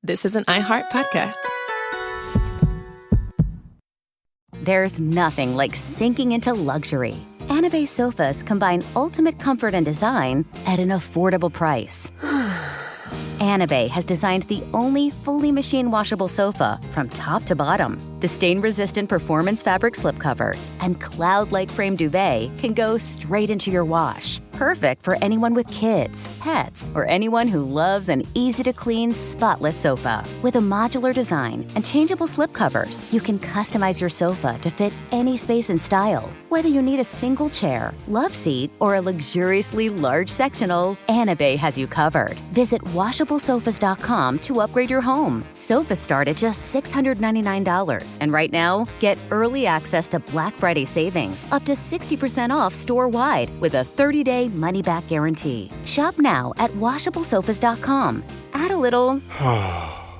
This is an iHeart podcast. There's nothing like sinking into luxury. Anabe sofas combine ultimate comfort and design at an affordable price. Anabe has designed the only fully machine washable sofa from top to bottom. The stain-resistant performance fabric slipcovers and cloud-like frame duvet can go straight into your wash. Perfect for anyone with kids, pets, or anyone who loves an easy-to-clean, spotless sofa. With a modular design and changeable slipcovers, you can customize your sofa to fit any space and style. Whether you need a single chair, love seat, or a luxuriously large sectional, Anabe has you covered. Visit washablesofas.com to upgrade your home. Sofas start at just $699. And right now, get early access to Black Friday savings, up to 60% off store-wide with a 30-day money-back guarantee. Shop now at washablesofas.com. Add a little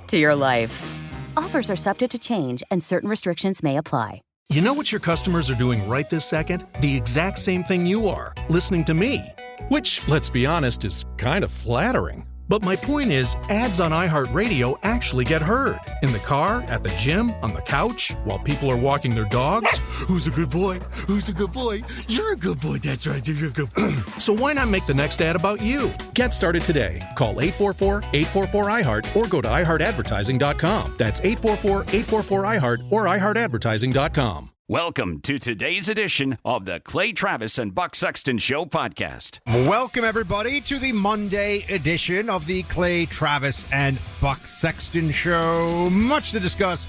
to your life. Offers are subject to change and certain restrictions may apply. You know what your customers are doing right this second? The exact same thing you are, listening to me. Which, let's be honest, is kind of flattering. But my point is, ads on iHeartRadio actually get heard. In the car, at the gym, on the couch, while people are walking their dogs. Who's a good boy? Who's a good boy? You're a good boy. That's right. You're a good boy. So why not make the next ad about you? Get started today. Call 844-844-iHeart or go to iHeartAdvertising.com. That's 844-844-iHeart or iHeartAdvertising.com. Welcome to today's edition of the Clay Travis and Buck Sexton Show podcast. Welcome, everybody, to the Monday edition of the Clay Travis and Buck Sexton Show. Much to discuss.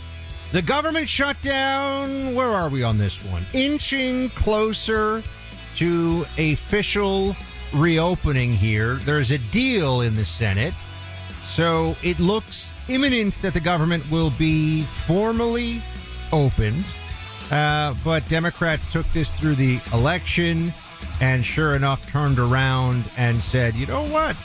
The government shutdown, where are we on this one? Inching closer to official reopening here. There's a deal in the Senate, so it looks imminent that the government will be formally opened. But Democrats took this through the election and sure enough turned around and said, you know what?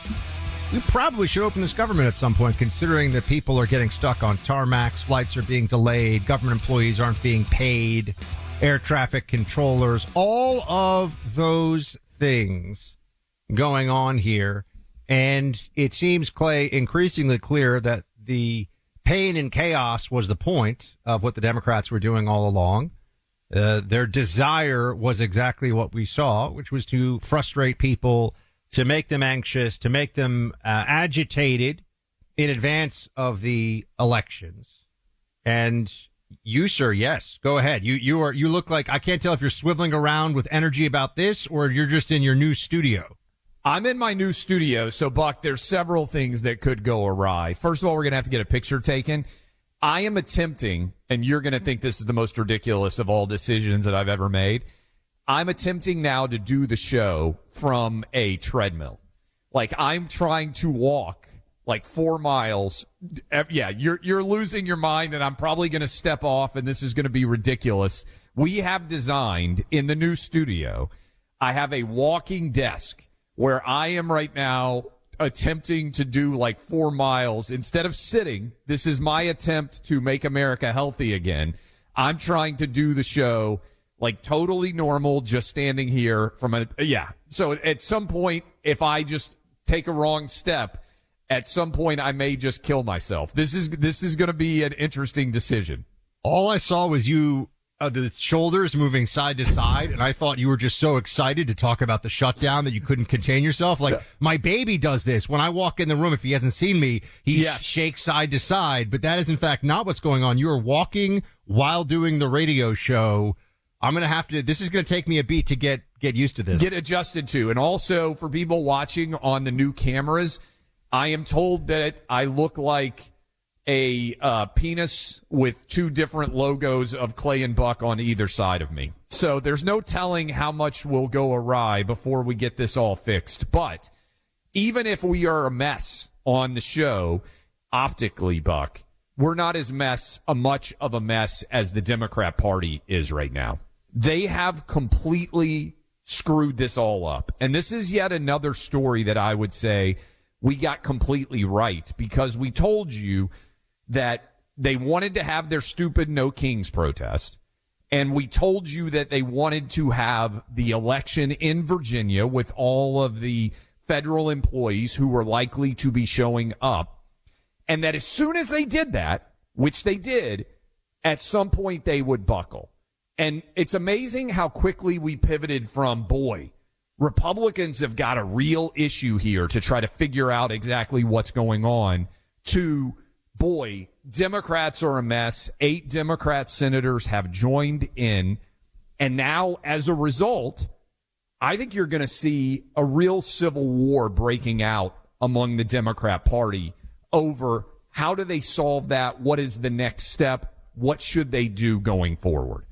We probably should open this government at some point, considering that people are getting stuck on tarmacs, flights are being delayed, government employees aren't being paid, air traffic controllers, all of those things going on here. And it seems, Clay, increasingly clear that the pain and chaos was the point of what the Democrats were doing all along. Their desire was exactly what we saw, which was to frustrate people, to make them anxious, to make them agitated in advance of the elections. And you, sir, yes, go ahead. You look like, I can't tell if you're swiveling around with energy about this or you're just in your new studio. I'm in my new studio, so, Buck, there's several things that could go awry. First of all, we're going to have to get a picture taken. I am attempting, and you're going to think this is the most ridiculous of all decisions that I've ever made, I'm attempting now to do the show from a treadmill. Like, I'm trying to walk, like, 4 miles. Yeah, you're losing your mind, and I'm probably going to step off, and this is going to be ridiculous. We have designed, in the new studio, I have a walking desk where I am right now attempting to do like 4 miles instead of sitting. This is my attempt to make America healthy again. I'm trying to do the show like totally normal, just standing here So at some point, if I just take a wrong step, at some point I may just kill myself. This is going to be an interesting decision. All I saw was you, the shoulders moving side to side, and I thought you were just so excited to talk about the shutdown that you couldn't contain yourself. Like, my baby does this. When I walk in the room, if he hasn't seen me, he shakes side to side. But that is, in fact, not what's going on. You are walking while doing the radio show. I'm going to have to, this is going to take me a beat to get used to this. Get adjusted to. And also, for people watching on the new cameras, I am told that I look like a penis with 2 different logos of Clay and Buck on either side of me. So there's no telling how much will go awry before we get this all fixed. But even if we are a mess on the show, optically, Buck, we're not as much of a mess as the Democrat Party is right now. They have completely screwed this all up. And this is yet another story that I would say we got completely right, because we told you that they wanted to have their stupid No Kings protest, and we told you that they wanted to have the election in Virginia with all of the federal employees who were likely to be showing up. and that as soon as they did that, which they did, at some point they would buckle. And it's amazing how quickly we pivoted from, boy, Republicans have got a real issue here to try to figure out exactly what's going on, to, boy, Democrats are a mess. 8 Democrat senators have joined in. And now, as a result, I think you're going to see a real civil war breaking out among the Democrat Party over how do they solve that? What is the next step? What should they do going forward?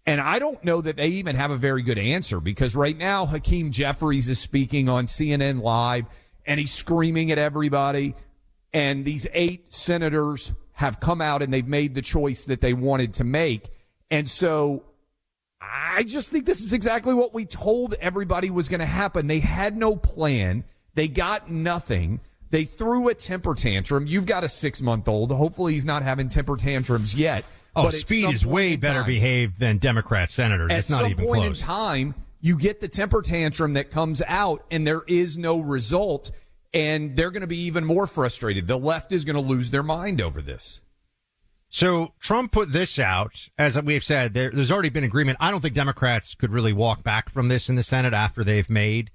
And I don't know that they even have a very good answer, because right now Hakeem Jeffries is speaking on CNN Live and he's screaming at everybody. And these 8 senators have come out and they've made the choice that they wanted to make. And so I just think this is exactly what we told everybody was going to happen. They had no plan. They got nothing. They threw a temper tantrum. You've got a 6-month-old. Hopefully he's not having temper tantrums yet. Oh, but Speed is way better behaved than Democrat senators. It's not even close. At some point in time, you get the temper tantrum that comes out, and there is no result, and they're going to be even more frustrated. The left is going to lose their mind over this. So Trump put this out, as we've said, there's already been agreement. I don't think Democrats could really walk back from this in the Senate after they've made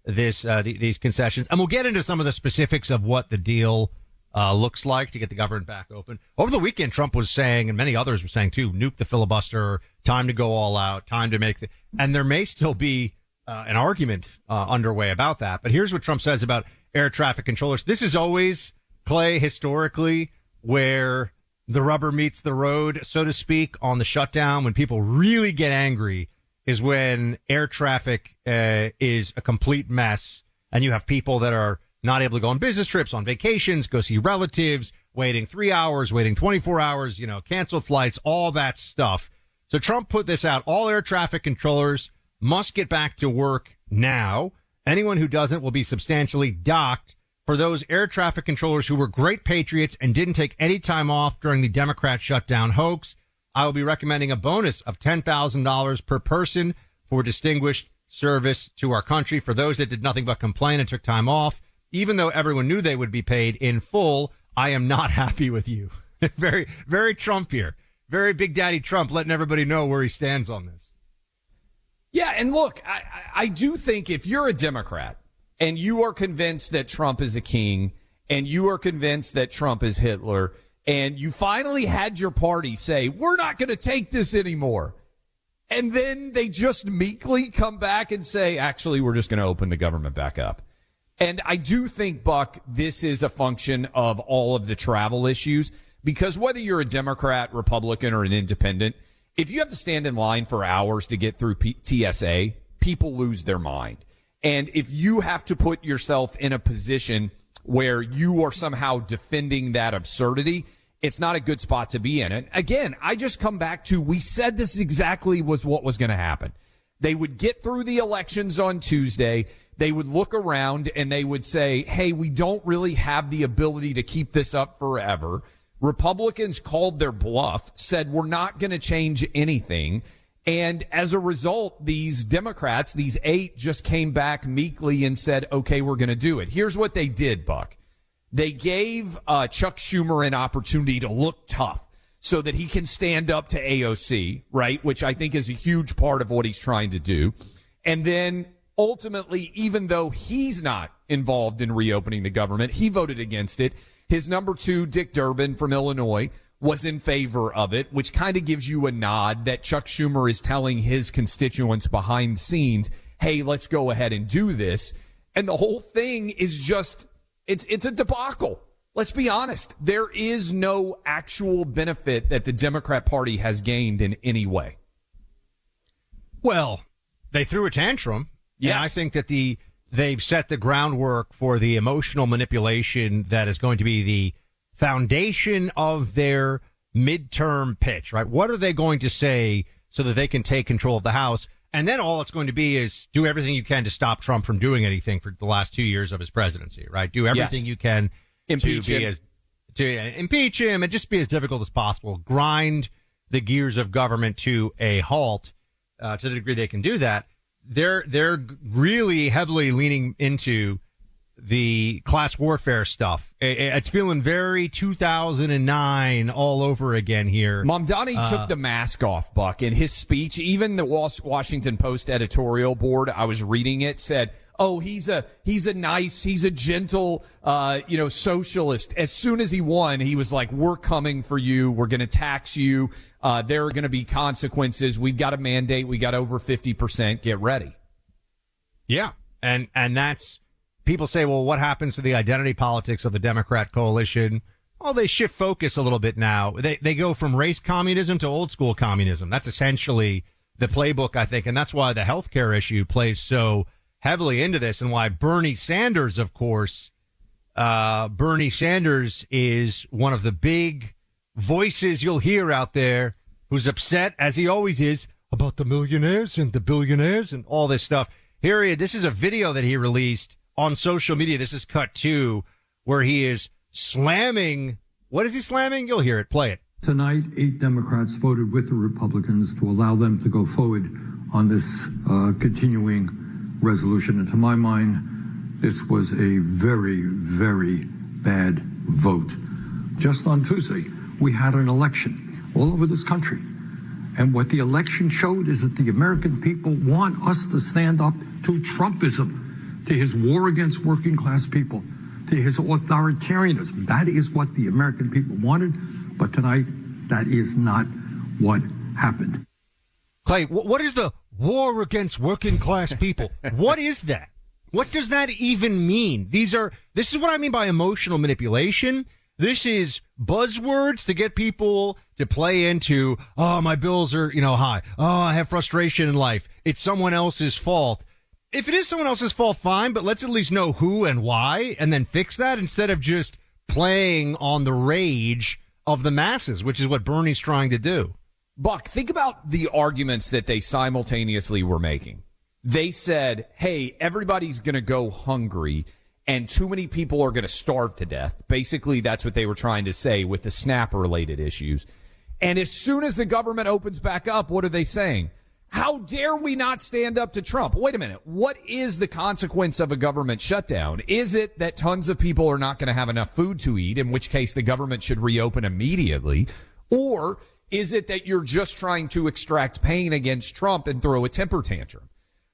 this these concessions. And we'll get into some of the specifics of what the deal looks like to get the government back open. Over the weekend, Trump was saying, and many others were saying too, nuke the filibuster, time to go all out, time to make and there may still be an argument underway about that. But here's what Trump says about air traffic controllers. This is always, Clay, historically, where the rubber meets the road, so to speak, on the shutdown. When people really get angry is when air traffic is a complete mess, and you have people that are not able to go on business trips, on vacations, go see relatives, waiting 3 hours, waiting 24 hours, canceled flights, all that stuff. So Trump put this out. All air traffic controllers must get back to work now. Anyone who doesn't will be substantially docked. For those air traffic controllers who were great patriots and didn't take any time off during the Democrat shutdown hoax, I will be recommending a bonus of $10,000 per person for distinguished service to our country. For those that did nothing but complain and took time off, even though everyone knew they would be paid in full, I am not happy with you. Very, very Trump here. Very Big Daddy Trump letting everybody know where he stands on this. Yeah, and look, I do think if you're a Democrat and you are convinced that Trump is a king and you are convinced that Trump is Hitler, and you finally had your party say, we're not going to take this anymore, and then they just meekly come back and say, actually, we're just going to open the government back up. And I do think, Buck, this is a function of all of the travel issues, because whether you're a Democrat, Republican, or an independent, if you have to stand in line for hours to get through TSA, people lose their mind. And if you have to put yourself in a position where you are somehow defending that absurdity, it's not a good spot to be in. And again, I just come back to, we said this exactly was what was going to happen. They would get through the elections on Tuesday. They would look around and they would say, hey, we don't really have the ability to keep this up forever. Republicans called their bluff, said we're not going to change anything. And as a result, these Democrats, these 8, just came back meekly and said, okay, we're going to do it. Here's what they did, Buck. They gave Chuck Schumer an opportunity to look tough so that he can stand up to AOC, right? Which I think is a huge part of what he's trying to do. And then ultimately, even though he's not involved in reopening the government, he voted against it. His number 2, Dick Durbin from Illinois, was in favor of it, which kind of gives you a nod that Chuck Schumer is telling his constituents behind the scenes, hey, let's go ahead and do this. And the whole thing is just, it's a debacle. Let's be honest. There is no actual benefit that the Democrat Party has gained in any way. Well, they threw a tantrum. Yes. And I think that they've set the groundwork for the emotional manipulation that is going to be the foundation of their midterm pitch, right? What are they going to say so that they can take control of the House? And then all it's going to be is do everything you can to stop Trump from doing anything for the last 2 years of his presidency, right? Do everything you can impeach him. To impeach him and just be as difficult as possible. Grind the gears of government to a halt to the degree they can do that. They're really heavily leaning into the class warfare stuff. It's feeling very 2009 all over again here. Mamdani took the mask off, Buck, in his speech. Even the Washington Post editorial board, I was reading it, said, oh, he's a gentle, socialist. As soon as he won, he was like, we're coming for you. We're going to tax you. There are going to be consequences. We've got a mandate. We got over 50%. Get ready. Yeah. And that's, people say, well, what happens to the identity politics of the Democrat coalition? Well, they shift focus a little bit now. They go from race communism to old school communism. That's essentially the playbook, I think. And that's why the healthcare issue plays so heavily into this, and why Bernie Sanders, of course, Bernie Sanders is one of the big voices you'll hear out there who's upset, as he always is, about the millionaires and the billionaires and all this stuff. This is a video that he released on social media. This is cut 2, where he is slamming. What is he slamming? You'll hear it. Play it. Tonight, 8 Democrats voted with the Republicans to allow them to go forward on this continuing resolution. And to my mind, this was a very, very bad vote. Just on Tuesday, we had an election all over this country. And what the election showed is that the American people want us to stand up to Trumpism, to his war against working class people, to his authoritarianism. That is what the American people wanted. But tonight, that is not what happened. Clay, what is the war against working class people? What is that? What does that even mean? This is what I mean by emotional manipulation. This is buzzwords to get people to play into, oh, my bills are, high. Oh, I have frustration in life. It's someone else's fault. If it is someone else's fault, fine, but let's at least know who and why and then fix that instead of just playing on the rage of the masses, which is what Bernie's trying to do. Buck, think about the arguments that they simultaneously were making. They said, hey, everybody's going to go hungry and too many people are going to starve to death. Basically, that's what they were trying to say with the SNAP-related issues. And as soon as the government opens back up, what are they saying? How dare we not stand up to Trump? Wait a minute. What is the consequence of a government shutdown? Is it that tons of people are not going to have enough food to eat, in which case the government should reopen immediately? Or is it that you're just trying to extract pain against Trump and throw a temper tantrum?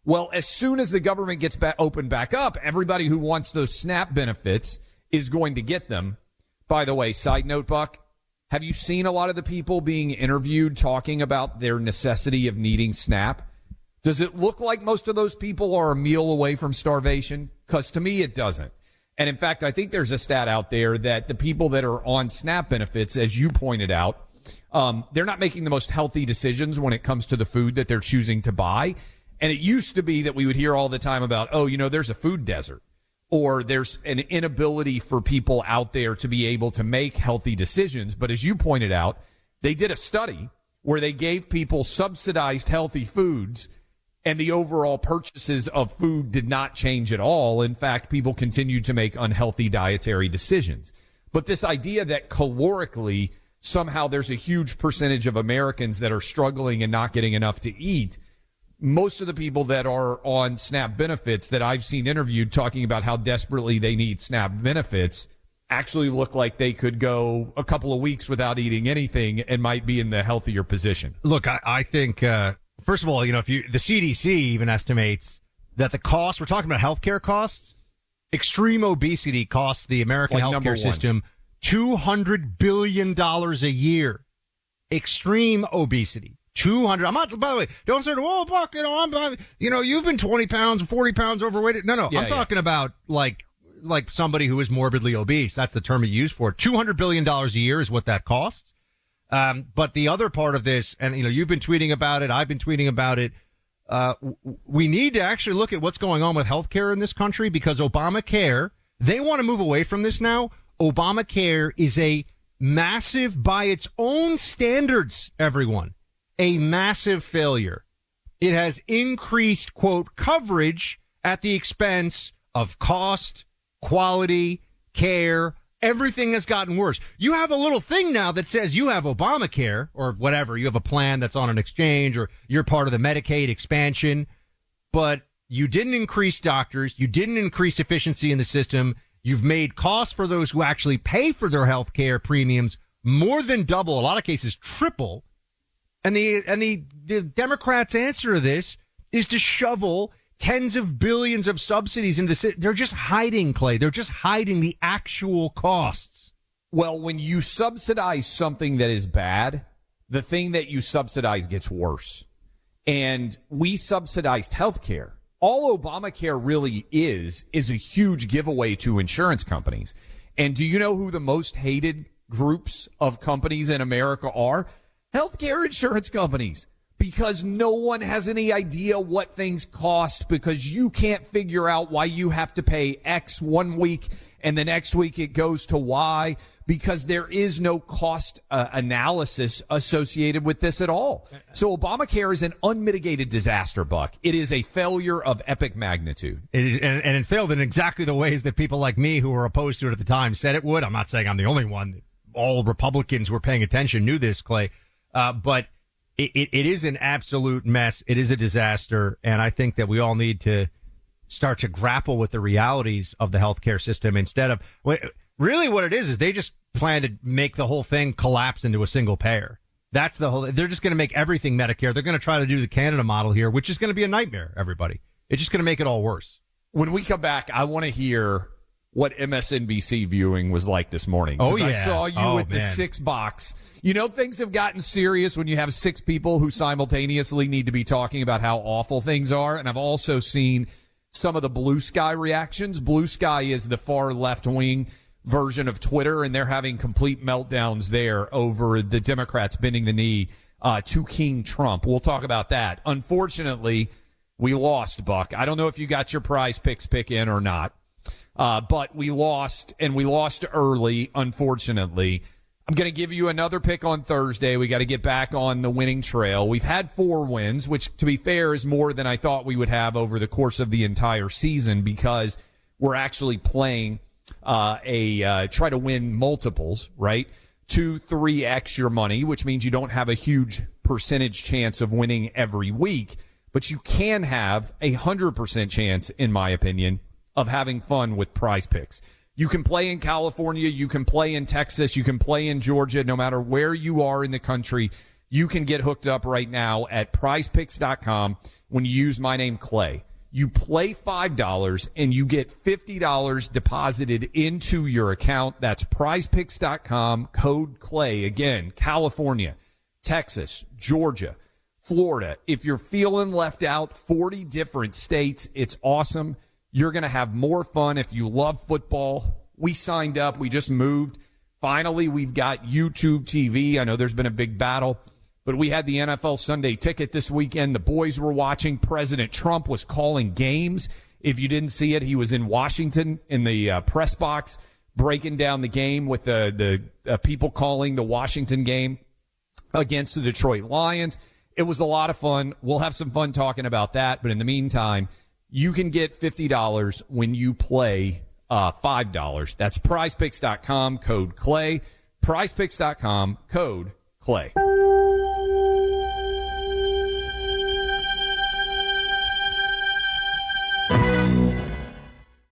Well, as soon as the government gets opened back up, everybody who wants those SNAP benefits is going to get them. By the way, side note, Buck, have you seen a lot of the people being interviewed talking about their necessity of needing SNAP? Does it look like most of those people are a meal away from starvation? Because to me, it doesn't. And in fact, I think there's a stat out there that the people that are on SNAP benefits, as you pointed out, they're not making the most healthy decisions when it comes to the food that they're choosing to buy. And it used to be that we would hear all the time about, there's a food desert, or there's an inability for people out there to be able to make healthy decisions. But as you pointed out, they did a study where they gave people subsidized healthy foods, and the overall purchases of food did not change at all. In fact, people continued to make unhealthy dietary decisions. But this idea that calorically somehow there's a huge percentage of Americans that are struggling and not getting enough to eat. Most of the people that are on SNAP benefits that I've seen interviewed talking about how desperately they need SNAP benefits actually look like they could go a couple of weeks without eating anything and might be in the healthier position. Look, I think, first of all, the CDC even estimates that the cost, we're talking about healthcare costs, extreme obesity costs the American healthcare system $200 billion a year. Extreme obesity. 200. I'm not, by the way, don't say, oh, Buck, you've been 20 pounds, 40 pounds overweight. No, I'm talking about like somebody who is morbidly obese. That's the term you use for it. $200 billion a year is what that costs. But the other part of this, and you've been tweeting about it, I've been tweeting about it. We need to actually look at what's going on with healthcare in this country, because Obamacare, they want to move away from this now. Obamacare is a massive, by its own standards, everyone, a massive failure. It has increased, quote, coverage at the expense of cost, quality, care. Everything has gotten worse. You have a little thing now that says you have Obamacare or whatever. You have a plan that's on an exchange, or you're part of the Medicaid expansion. But you didn't increase doctors. You didn't increase efficiency in the system. You've made costs for those who actually pay for their health care premiums more than double, a lot of cases triple. And the Democrats' answer to this is to shovel tens of billions of subsidies into the. They're just hiding, Clay. They're just hiding the actual costs. Well, when you subsidize something that is bad, the thing that you subsidize gets worse. And we subsidized healthcare. All Obamacare really is a huge giveaway to insurance companies. And do you know who the most hated groups of companies in America are? Healthcare insurance companies. Because no one has any idea what things cost, because you can't figure out why you have to pay X one week and the next week it goes to Y, because there is no cost analysis associated with this at all. So Obamacare is an unmitigated disaster, Buck. It is a failure of epic magnitude. It is, and it failed in exactly the ways that people like me who were opposed to it at the time said it would. I'm not saying I'm the only one. All Republicans who were paying attention knew this, Clay. But it is an absolute mess. It is a disaster. And I think that we all need to start to grapple with the realities of the healthcare system instead of really what it is they just plan to make the whole thing collapse into a single payer. That's the whole. They're just going to make everything Medicare. They're going to try to do the Canada model here, which is going to be a nightmare, everybody. It's just going to make it all worse. When we come back, I want to hear what MSNBC viewing was like this morning. Oh, yeah. I saw you with the 6 box. You know, things have gotten serious when you have 6 people who simultaneously need to be talking about how awful things are. And I've also seen some of the Blue Sky reactions. Blue Sky is the far left-wing version of Twitter, and they're having complete meltdowns there over the Democrats bending the knee to King Trump. We'll talk about that. Unfortunately, we lost, Buck. I don't know if you got your Prize Picks pick in or not, but we lost, and we lost early, unfortunately. I'm going to give you another pick on Thursday. We got to get back on the winning trail. We've had 4 wins, which, to be fair, is more than I thought we would have over the course of the entire season, because we're actually playing try to win multiples, right? 2-3x your money, which means you don't have a huge percentage chance of winning every week, but you can have 100% chance, in my opinion, of having fun with Prize Picks. You can play in California, you can play in Texas, you can play in Georgia. No matter where you are in the country, you can get hooked up right now at prizepicks.com when you use my name, Clay. You play $5 and you get $50 deposited into your account. That's prizepicks.com, code Clay. Again, California, Texas, Georgia, Florida. If you're feeling left out, 40 different states, it's awesome. You're going to have more fun if you love football. We signed up. We just moved. Finally, we've got YouTube TV. I know there's been a big battle, but we had the NFL Sunday Ticket this weekend. The boys were watching. President Trump was calling games. If you didn't see it, he was in Washington in the press box breaking down the game with the people calling the Washington game against the Detroit Lions. It was a lot of fun. We'll have some fun talking about that. But in the meantime, you can get $50 when you play $5. That's prizepicks.com, code Clay. Prizepicks.com, code Clay.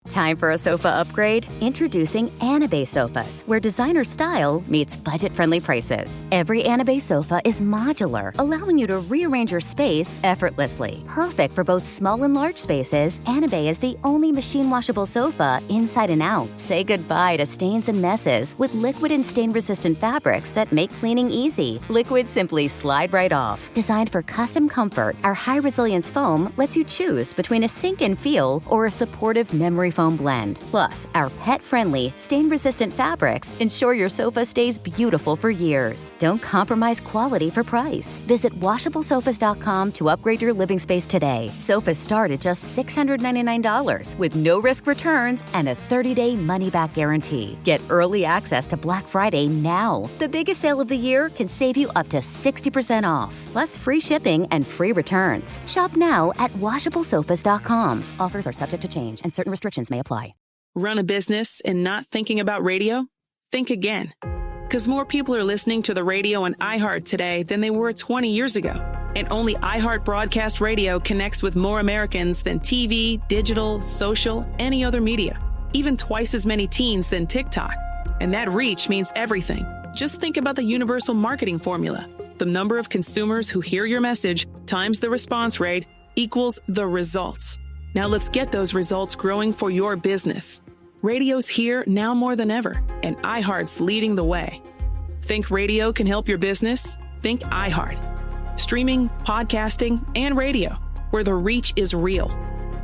Time for a sofa upgrade? Introducing Anabay sofas, where designer style meets budget-friendly prices. Every Anabay sofa is modular, allowing you to rearrange your space effortlessly. Perfect for both small and large spaces, Anabay is the only machine-washable sofa inside and out. Say goodbye to stains and messes with liquid and stain-resistant fabrics that make cleaning easy. Liquids simply slide right off. Designed for custom comfort, our high-resilience foam lets you choose between a sink-in feel or a supportive memory foam blend. Plus, our pet-friendly, stain-resistant fabrics ensure your sofa stays beautiful for years. Don't compromise quality for price. Visit washablesofas.com to upgrade your living space today. Sofas start at just $699 with no-risk returns and a 30-day money-back guarantee. Get early access to Black Friday now. The biggest sale of the year can save you up to 60% off, plus free shipping and free returns. Shop now at washablesofas.com. Offers are subject to change and certain restrictions may apply. Run a business and not thinking about radio? Think again. Because more people are listening to the radio and iHeart today than they were 20 years ago. And only iHeart Broadcast Radio connects with more Americans than TV, digital, social, any other media. Even twice as many teens than TikTok. And that reach means everything. Just think about the universal marketing formula. The number of consumers who hear your message times the response rate equals the results. Now let's get those results growing for your business. Radio's here now more than ever, and iHeart's leading the way. Think radio can help your business? Think iHeart. Streaming, podcasting, and radio, where the reach is real.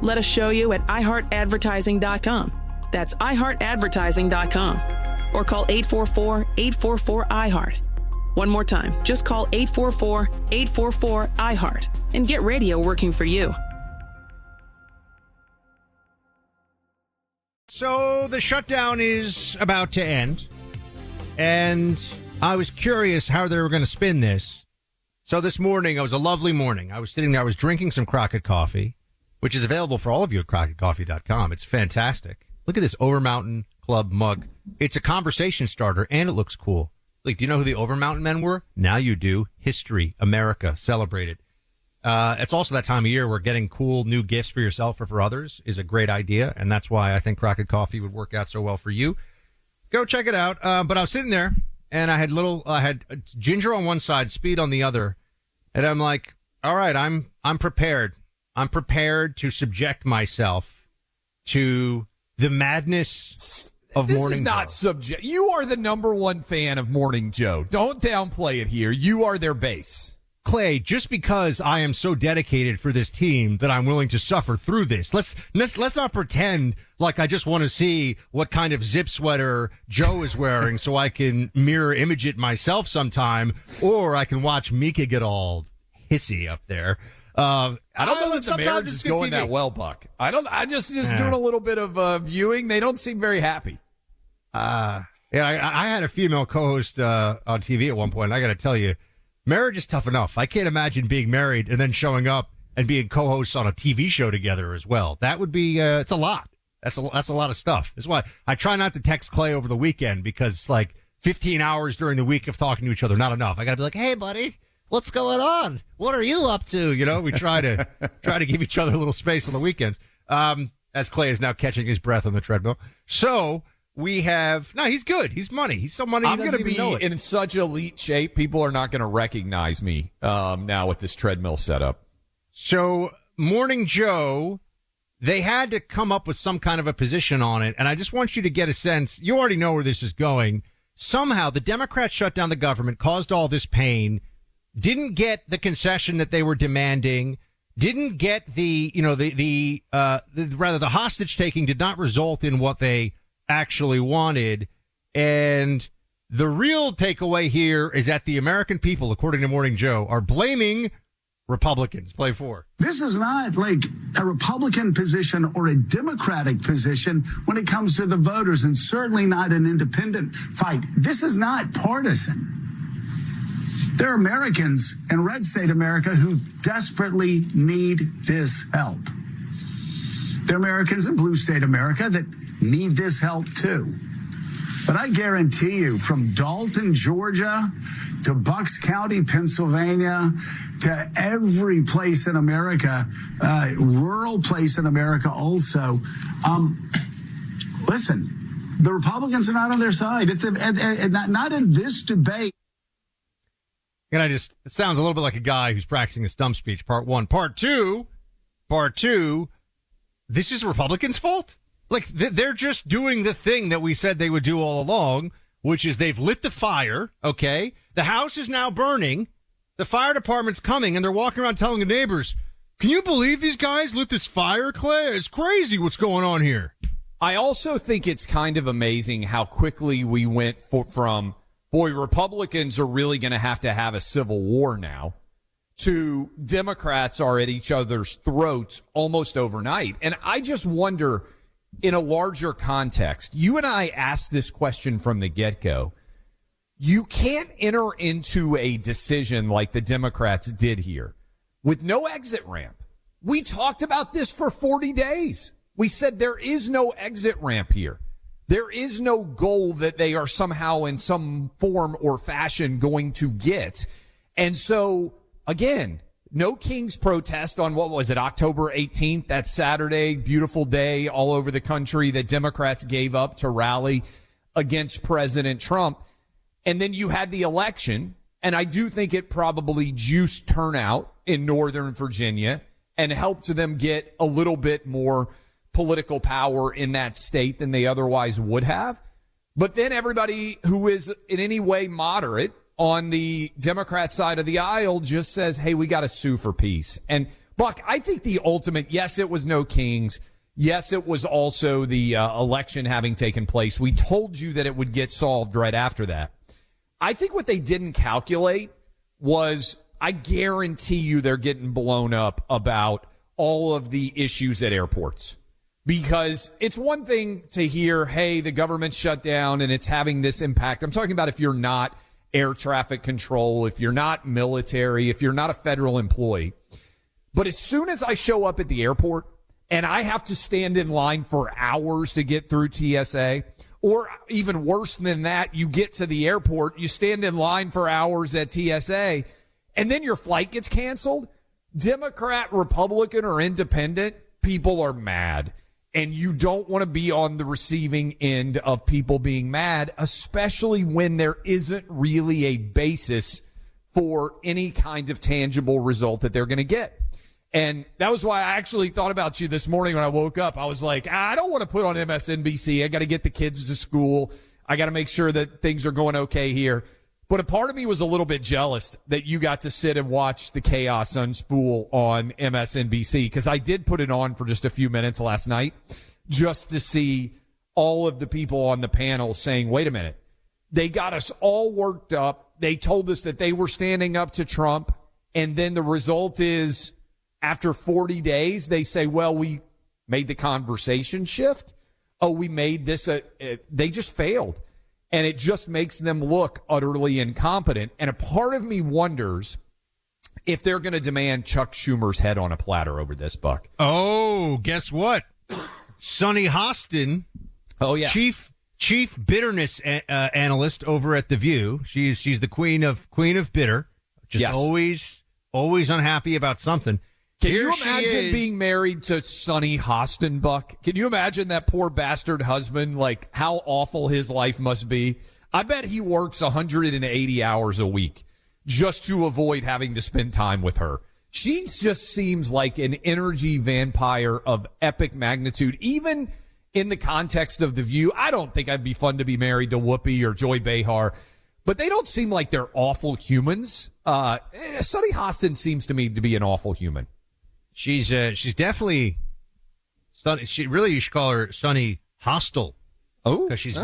Let us show you at iHeartAdvertising.com. That's iHeartAdvertising.com. Or call 844-844-iHeart. One more time, just call 844-844-iHeart and get radio working for you. So the shutdown is about to end, and I was curious how they were going to spin this. So this morning, it was a lovely morning. I was sitting there, I was drinking some Crockett coffee, which is available for all of you at crockettcoffee.com. It's fantastic. Look at this Overmountain Club mug. It's a conversation starter, and it looks cool. Like, do you know who the Overmountain men were? Now you do. History, America, celebrate it. It's also that time of year where getting cool new gifts for yourself or for others is a great idea, and that's why I think Crockett Coffee would work out so well for you. Go check it out. But I was sitting there, and I had ginger on one side, speed on the other, and I'm like, all right, I'm prepared. I'm prepared to subject myself to the madness of this Morning is not Joe. subject. You are the number one fan of Morning Joe. Don't downplay it here. You are their base. Clay, just because I am so dedicated for this team that I'm willing to suffer through this, let's not pretend like I just want to see what kind of zip sweater Joe is wearing so I can mirror image it myself sometime, or I can watch Mika get all hissy up there. I don't know that the marriage is going TV. that well, Buck. I just doing a little bit of viewing. They don't seem very happy. Yeah, I had a female co-host on TV at one point, and I got to tell you, marriage is tough enough. I can't imagine being married and then showing up and being co-hosts on a TV show together as well. That would be it's a lot. That's a lot of stuff. That's why I try not to text Clay over the weekend, because like 15 hours during the week of talking to each other, not enough. I got to be like, hey, buddy, what's going on? What are you up to? You know, we try to give each other a little space on the weekends. As Clay is now catching his breath on the treadmill. So we have, no, he's good. He's money. He's so money. I'm going to be in such elite shape. People are not going to recognize me now with this treadmill setup. So Morning Joe, they had to come up with some kind of a position on it. And I just want you to get a sense. You already know where this is going. Somehow the Democrats shut down the government, caused all this pain, didn't get the concession that they were demanding, didn't get the hostage taking did not result in what they actually wanted. And the real takeaway here is that the American people, according to Morning Joe, are blaming Republicans. Play 4. This is not like a Republican position or a Democratic position when it comes to the voters, and certainly not an independent fight. This is not partisan. There are Americans in red state America who desperately need this help. There are Americans in blue state America that need this help too. But I guarantee you, from Dalton, Georgia, to Bucks County, Pennsylvania, to every place in America, rural place in America also, listen, the Republicans are not on their side. Not in this debate. And it sounds a little bit like a guy who's practicing a stump speech, part 1. Part two, this is Republicans' fault? Like, they're just doing the thing that we said they would do all along, which is they've lit the fire, okay? The house is now burning. The fire department's coming, and they're walking around telling the neighbors, can you believe these guys lit this fire, Clay? It's crazy what's going on here. I also think it's kind of amazing how quickly we went from, boy, Republicans are really going to have a civil war now, to Democrats are at each other's throats almost overnight. And I just wonder, in a larger context, you and I asked this question from the get-go. You can't enter into a decision like the Democrats did here with no exit ramp. We talked about this for 40 days. We said there is no exit ramp here. There is no goal that they are somehow in some form or fashion going to get. And so, again, No Kings protest on, what was it, October 18th, that Saturday, beautiful day all over the country that Democrats gave up to rally against President Trump. And then you had the election, and I do think it probably juiced turnout in Northern Virginia and helped them get a little bit more political power in that state than they otherwise would have. But then everybody who is in any way moderate on the Democrat side of the aisle just says, hey, we got to sue for peace. And Buck, I think the ultimate, yes, it was no Kings. Yes, it was also the election having taken place. We told you that it would get solved right after that. I think what they didn't calculate was, I guarantee you they're getting blown up about all of the issues at airports. Because it's one thing to hear, hey, the government's shut down and it's having this impact. I'm talking about if you're not air traffic control, if you're not military, if you're not a federal employee. But as soon as I show up at the airport and I have to stand in line for hours to get through TSA, or even worse than that, you get to the airport, you stand in line for hours at TSA, and then your flight gets canceled, Democrat, Republican, or independent, people are mad. And you don't want to be on the receiving end of people being mad, especially when there isn't really a basis for any kind of tangible result that they're going to get. And that was why I actually thought about you this morning when I woke up. I was like, I don't want to put on MSNBC. I got to get the kids to school. I got to make sure that things are going okay here. But a part of me was a little bit jealous that you got to sit and watch the chaos unspool on MSNBC, because I did put it on for just a few minutes last night just to see all of the people on the panel saying, wait a minute, they got us all worked up. They told us that they were standing up to Trump. And then the result is after 40 days, they say, well, we made the conversation shift. Oh, we made this. They just failed. And it just makes them look utterly incompetent. And a part of me wonders if they're going to demand Chuck Schumer's head on a platter over this, Buck. Oh, guess what? Sunny Hostin. Oh, yeah. Chief bitterness analyst over at The View. She's the queen of bitter. Just yes. always unhappy about something. Can you imagine being married to Sonny Hostin, Buck? Can you imagine that poor bastard husband, like how awful his life must be? I bet he works 180 hours a week just to avoid having to spend time with her. She just seems like an energy vampire of epic magnitude, even in the context of The View. I don't think I'd be fun to be married to Whoopi or Joy Behar, but they don't seem like they're awful humans. Sonny Hostin seems to me to be an awful human. She's definitely Sunny. You should call her Sunny Hostile. Oh, because she's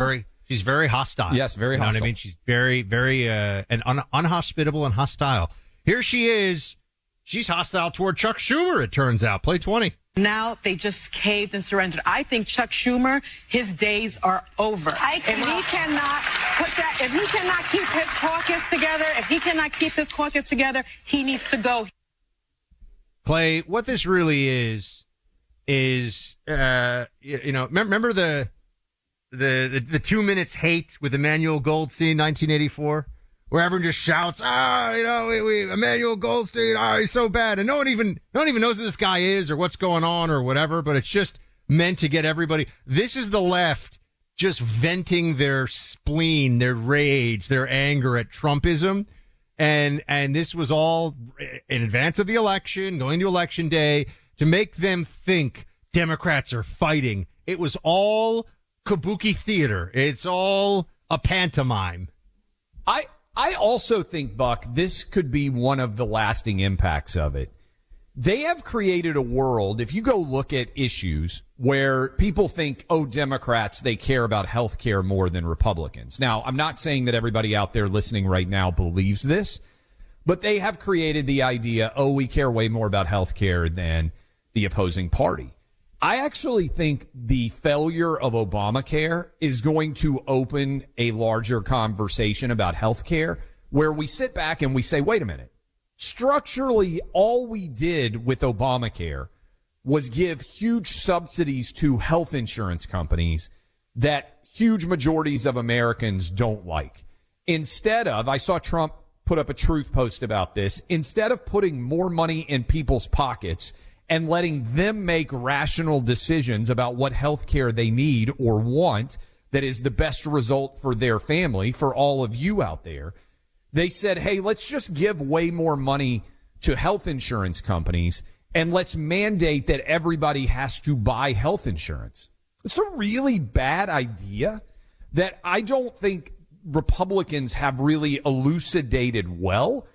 very hostile. Yes, very hostile. You know what I mean? She's very and unhospitable and hostile. Here she is. She's hostile toward Chuck Schumer, it turns out. Play 20. Now they just caved and surrendered. I think Chuck Schumer, his days are over. If he cannot keep his caucus together, he needs to go. Clay, what this really is remember the 2 minutes hate with Emmanuel Goldstein, 1984, where everyone just shouts, Emmanuel Goldstein, he's so bad, and no one even knows who this guy is or what's going on or whatever, but it's just meant to get everybody. This is the left just venting their spleen, their rage, their anger at Trumpism. And this was all in advance of the election, going to election day, to make them think Democrats are fighting. It was all kabuki theater. It's all a pantomime. I also think, Buck, this could be one of the lasting impacts of it. They have created a world, if you go look at issues where people think, oh, Democrats, they care about health care more than Republicans. Now, I'm not saying that everybody out there listening right now believes this, but they have created the idea, oh, we care way more about health care than the opposing party. I actually think the failure of Obamacare is going to open a larger conversation about health care where we sit back and we say, wait a minute. Structurally, all we did with Obamacare was give huge subsidies to health insurance companies that huge majorities of Americans don't like. Instead of, I saw Trump put up a truth post about this. Instead of putting more money in people's pockets and letting them make rational decisions about what health care they need or want that is the best result for their family, for all of you out there, they said, hey, let's just give way more money to health insurance companies and let's mandate that everybody has to buy health insurance. It's a really bad idea that I don't think Republicans have really elucidated well.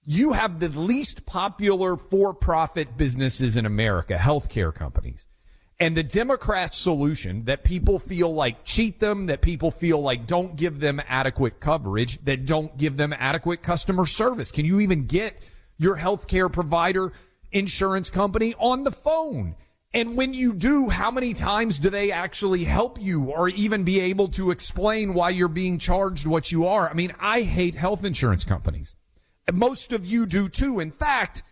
You have the least popular for-profit businesses in America, healthcare companies. And the Democrats' solution that people feel like cheat them, that people feel like don't give them adequate coverage, that don't give them adequate customer service. Can you even get your healthcare provider insurance company on the phone? And when you do, how many times do they actually help you or even be able to explain why you're being charged what you are? I mean, I hate health insurance companies. Most of you do too. In fact,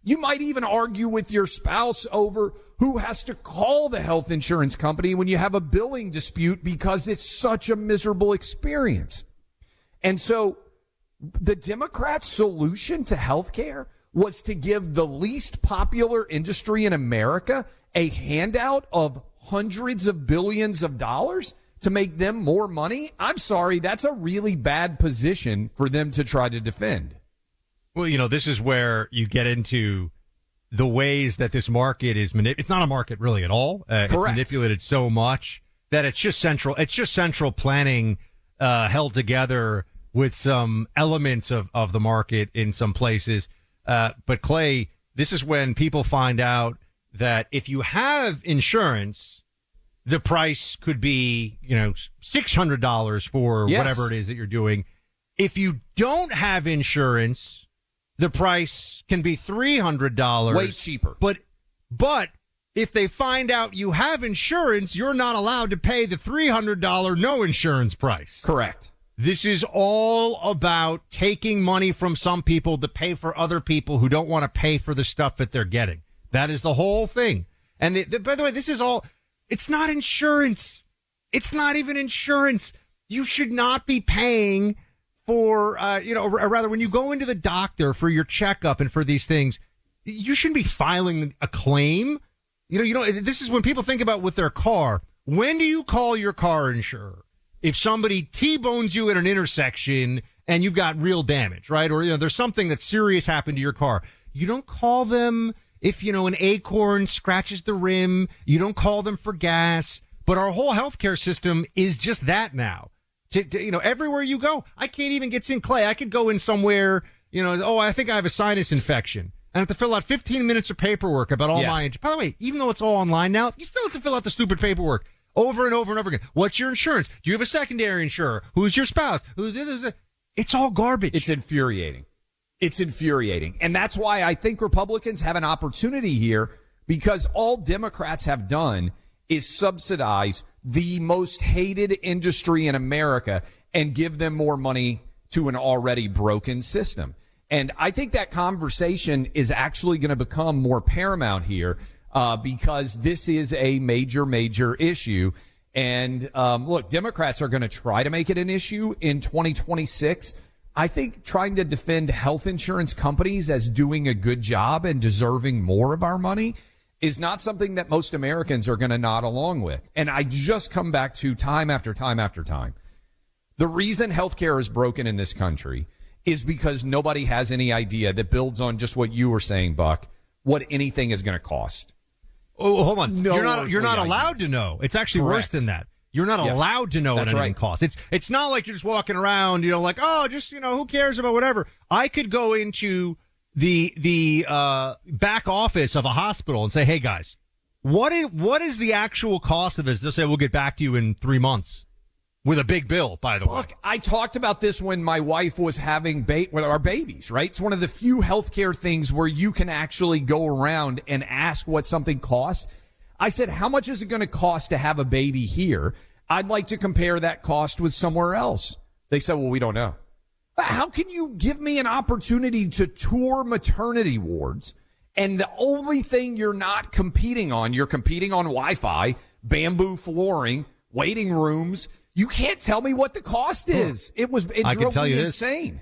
you might even argue with your spouse over who has to call the health insurance company when you have a billing dispute because it's such a miserable experience. And so the Democrats' solution to healthcare was to give the least popular industry in America a handout of hundreds of billions of dollars to make them more money. I'm sorry, that's a really bad position for them to try to defend. Well, you know, this is where you get into the ways that this market is it's not a market really at all. It's manipulated so much that it's just central planning held together with some elements of the market in some places. But Clay, this is when people find out that if you have insurance, the price could be, $600 for whatever it is that you're doing. If you don't have insurance, the price can be $300. Way cheaper. But if they find out you have insurance, you're not allowed to pay the $300 no insurance price. Correct. This is all about taking money from some people to pay for other people who don't want to pay for the stuff that they're getting. That is the whole thing. And by the way, this is all, it's not insurance. It's not even insurance. You should not be paying for, or rather when you go into the doctor for your checkup and for these things, you shouldn't be filing a claim. This is when people think about with their car. When do you call your car insurer? If somebody T-bones you at an intersection and you've got real damage, right? Or, there's something that's serious happened to your car. You don't call them if, an acorn scratches the rim. You don't call them for gas. But our whole healthcare system is just that now. Everywhere you go, I can't even get in, Clay. I could go in somewhere, I think I have a sinus infection. I have to fill out 15 minutes of paperwork about all my, by the way, even though it's all online now, you still have to fill out the stupid paperwork over and over and over again. What's your insurance? Do you have a secondary insurer? Who's your spouse? It's all garbage. It's infuriating. It's infuriating. And that's why I think Republicans have an opportunity here, because all Democrats have done is subsidize the most hated industry in America and give them more money to an already broken system. And I think that conversation is actually going to become more paramount here, because this is a major, major issue. And look, Democrats are going to try to make it an issue in 2026. I think trying to defend health insurance companies as doing a good job and deserving more of our money is not something that most Americans are going to nod along with. And I just come back to time after time after time. The reason healthcare is broken in this country is because nobody has any idea that builds on just what you were saying, Buck, what anything is going to cost. Oh, hold on. You're not allowed to know. It's actually worse than that. You're not allowed to know what anything costs. It's not like you're just walking around, who cares about whatever. I could go into the back office of a hospital and say, hey guys, what is the actual cost of this? They'll say, we'll get back to you in 3 months with a big bill, by the way. Look, I talked about this when my wife was having our babies, right? It's one of the few healthcare things where you can actually go around and ask what something costs. I said, how much is it going to cost to have a baby here? I'd like to compare that cost with somewhere else. They said, well, we don't know. How can you give me an opportunity to tour maternity wards and the only thing you're not competing on, you're competing on Wi-Fi, bamboo flooring, waiting rooms. You can't tell me what the cost is. It drove me insane.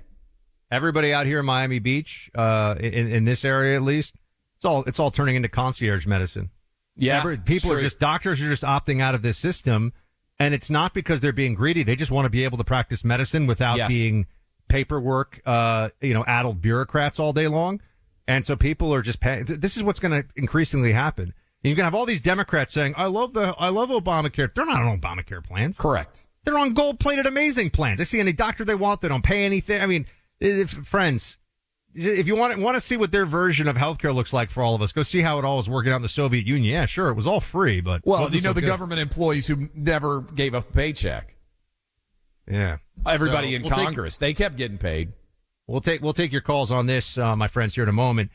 Everybody out here in Miami Beach, in this area at least, it's all turning into concierge medicine. Yeah, doctors are just opting out of this system, and it's not because they're being greedy. They just want to be able to practice medicine without being paperwork, addled bureaucrats all day long. And so people are just paying. This is what's going to increasingly happen. You're going to have all these Democrats saying, I love Obamacare. They're not on Obamacare plans. Correct. They're on gold-plated amazing plans. They see any doctor they want. They don't pay anything. I mean, friends, if you want to see what their version of healthcare looks like for all of us, go see how it all was working out in the Soviet Union. Yeah, sure, it was all free, but the government employees who never gave a paycheck. Yeah, everybody in Congress, they kept getting paid. We'll take your calls on this, my friends, here in a moment.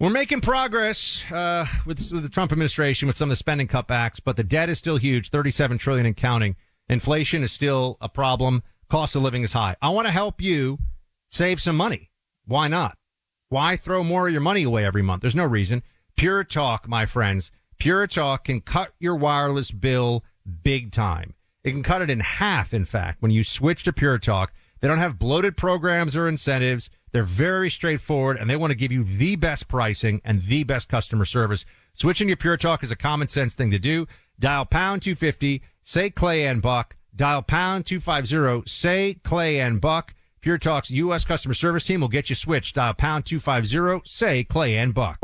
We're making progress with the Trump administration with some of the spending cutbacks, but the debt is still huge, $37 trillion and counting. Inflation is still a problem. Cost of living is high. I want to help you save some money. Why not? Why throw more of your money away every month? There's no reason. Pure Talk, my friends. Pure Talk can cut your wireless bill big time. It can cut it in half, in fact, when you switch to Pure Talk. They don't have bloated programs or incentives. They're very straightforward, and they want to give you the best pricing and the best customer service. Switching to Pure Talk is a common sense thing to do. Dial pound 250, say Clay and Buck. Dial pound 250, say Clay and Buck. Pure Talk's U.S. customer service team will get you switched. Dial pound 250, say Clay and Buck.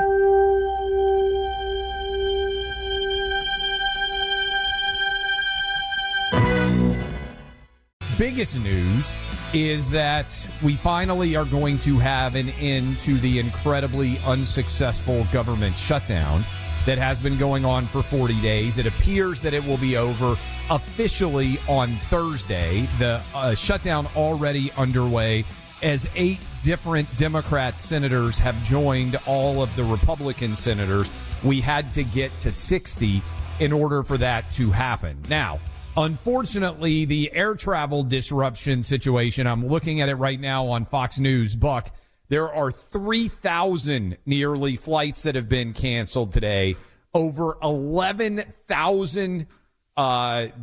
Biggest news is that we finally are going to have an end to the incredibly unsuccessful government shutdown that has been going on for 40 days. It appears that it will be over officially on Thursday. The shutdown already underway as 8 different Democrat senators have joined all of the Republican senators. We had to get to 60 in order for that to happen. Now, unfortunately, the air travel disruption situation, I'm looking at it right now on Fox News, Buck. There are 3,000 nearly flights that have been canceled today, over 11,000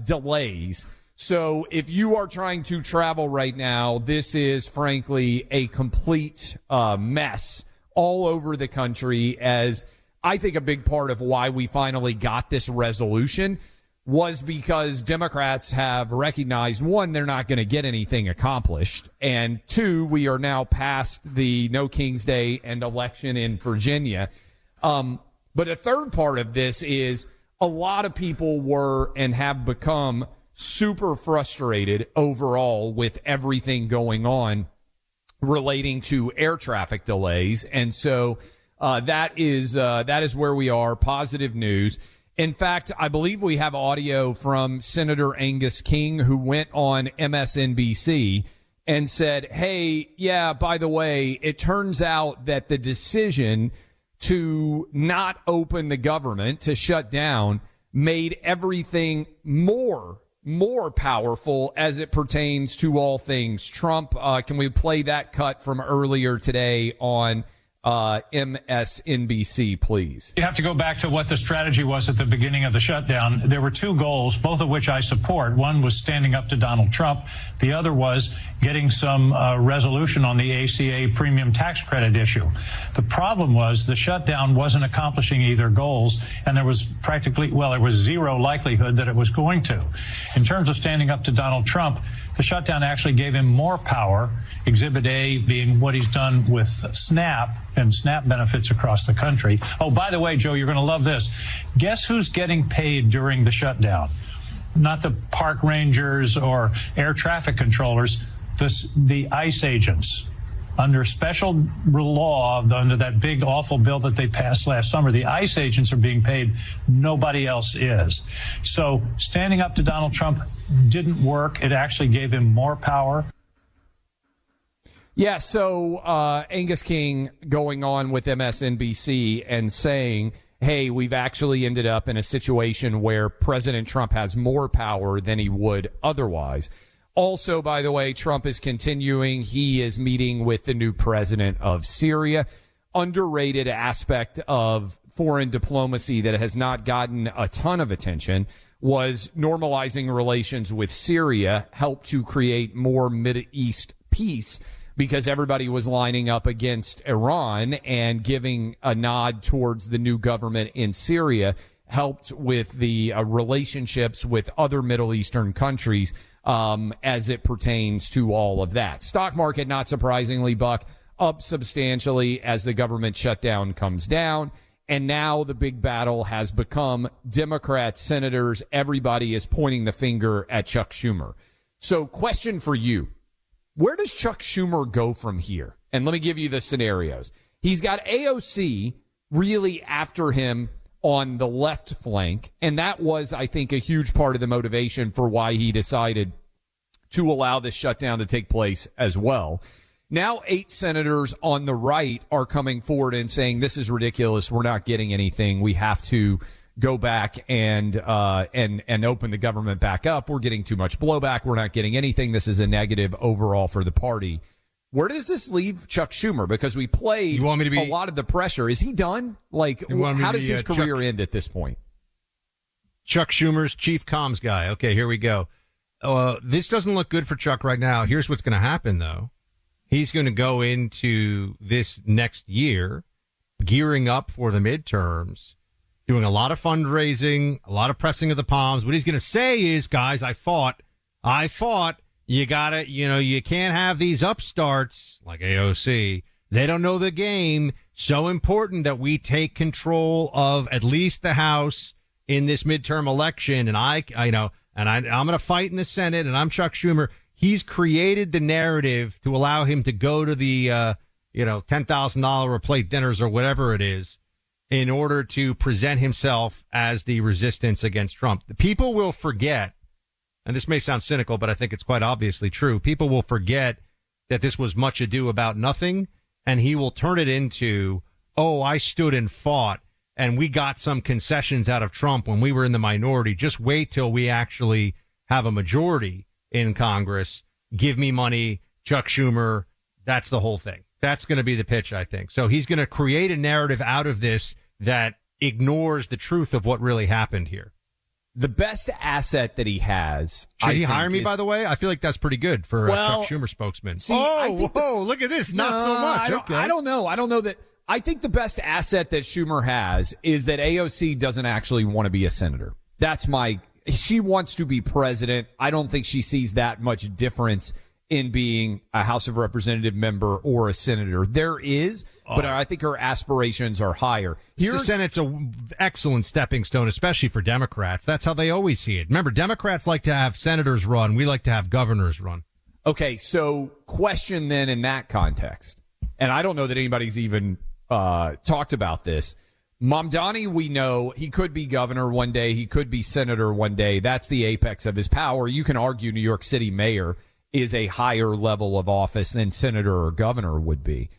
delays. So if you are trying to travel right now, this is frankly a complete mess all over the country, as I think a big part of why we finally got this resolution was because Democrats have recognized, one, they're not going to get anything accomplished, and two, we are now past the No King's Day and election in Virginia. But a third part of this is a lot of people were and have become super frustrated overall with everything going on relating to air traffic delays. And so that is where we are. Positive news. In fact, I believe we have audio from Senator Angus King, who went on MSNBC and said, hey, yeah, by the way, it turns out that the decision to not open the government, to shut down, made everything more powerful as it pertains to all things Trump. Can we play that cut from earlier today on MSNBC, please? You have to go back to what the strategy was at the beginning of the shutdown. There were 2 goals, both of which I support. One was standing up to Donald Trump. The other was getting some resolution on the ACA premium tax credit issue. The problem was the shutdown wasn't accomplishing either goals, and there was there was zero likelihood that it was going to. In terms of standing up to Donald Trump, the shutdown actually gave him more power, Exhibit A being what he's done with SNAP and SNAP benefits across the country. Oh, by the way, Joe, you're going to love this. Guess who's getting paid during the shutdown? Not the park rangers or air traffic controllers, the ICE agents. Under special law, under that big, awful bill that they passed last summer, the ICE agents are being paid. Nobody else is. So standing up to Donald Trump didn't work. It actually gave him more power. Yeah, so Angus King going on with MSNBC and saying, hey, we've actually ended up in a situation where President Trump has more power than he would otherwise. Also, by the way, Trump is continuing. He is meeting with the new president of Syria. Underrated aspect of foreign diplomacy that has not gotten a ton of attention was normalizing relations with Syria, helped to create more Middle East peace. because everybody was lining up against Iran, and giving a nod towards the new government in Syria helped with the relationships with other Middle Eastern countries as it pertains to all of that. Stock market, not surprisingly, Buck, up substantially as the government shutdown comes down. And now the big battle has become Democrats, senators, everybody is pointing the finger at Chuck Schumer. So question for you, where does Chuck Schumer go from here? And let me give you the scenarios. He's got AOC really after him on the left flank, and that was, I think, a huge part of the motivation for why he decided to allow this shutdown to take place as well. Now 8 senators on the right are coming forward and saying, this is ridiculous. We're not getting anything. We have to go back and open the government back up. We're getting too much blowback. We're not getting anything. This is a negative overall for the party. Where does this leave Chuck Schumer? Because we played a lot of the pressure. Is he done? Like, how does his career end at this point? Chuck Schumer's chief comms guy. Okay, here we go. This doesn't look good for Chuck right now. Here's what's going to happen, though. He's going to go into this next year gearing up for the midterms, doing a lot of fundraising, a lot of pressing of the palms. What he's going to say is, guys, I fought. You gotta, you can't have these upstarts like AOC. They don't know the game. So important that we take control of at least the House in this midterm election. And I'm going to fight in the Senate, and I'm Chuck Schumer. He's created the narrative to allow him to go to the, $10,000 a plate dinners or whatever it is in order to present himself as the resistance against Trump. The people will forget, and this may sound cynical, but I think it's quite obviously true. People will forget that this was much ado about nothing, and he will turn it into, oh, I stood and fought, and we got some concessions out of Trump when we were in the minority. Just wait till we actually have a majority in Congress. Give me money, Chuck Schumer. That's the whole thing. That's going to be the pitch, I think. So he's going to create a narrative out of this that ignores the truth of what really happened here. The best asset that he has. Should he hire me, by the way? I feel like that's pretty good for a Chuck Schumer spokesman. See, look at this. Not so much. I don't know. I don't know that. I think the best asset that Schumer has is that AOC doesn't actually want to be a senator. She wants to be president. I don't think she sees that much difference in being a House of Representative member or a senator. There is, but I think her aspirations are higher. The Senate's an excellent stepping stone, especially for Democrats. That's how they always see it. Remember, Democrats like to have senators run. We like to have governors run. Okay, so question then in that context, and I don't know that anybody's even talked about this. Mamdani, we know he could be governor one day. He could be senator one day. That's the apex of his power. You can argue New York City mayor is a higher level of office than senator or governor would be.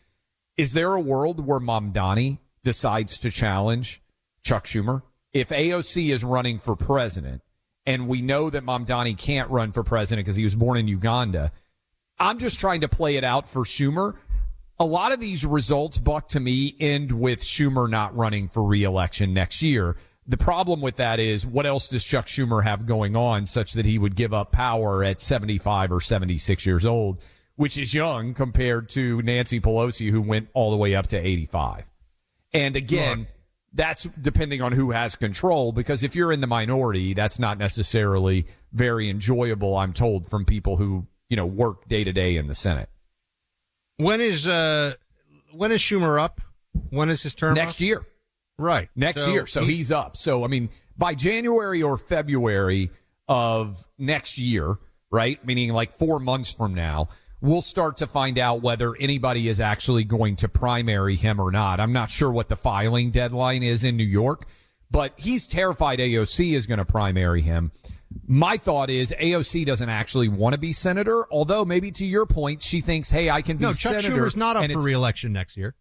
Is there a world where Mamdani decides to challenge Chuck Schumer? If AOC is running for president, and we know that Mamdani can't run for president because he was born in Uganda, I'm just trying to play it out for Schumer. A lot of these results, Buck, to me, end with Schumer not running for re-election next year. The problem with that is, what else does Chuck Schumer have going on such that he would give up power at 75 or 76 years old, which is young compared to Nancy Pelosi, who went all the way up to 85. And again, that's depending on who has control, because if you're in the minority, that's not necessarily very enjoyable, I'm told, from people who, work day to day in the Senate. When is Schumer up? When is his term next up? Year. Right. Next year. So he's up. So, by January or February of next year, right? Meaning like 4 months from now, we'll start to find out whether anybody is actually going to primary him or not. I'm not sure what the filing deadline is in New York, but he's terrified AOC is going to primary him. My thought is AOC doesn't actually want to be senator, although maybe to your point, she thinks, hey, I can be senator. No, Chuck Schumer's not up for re-election next year.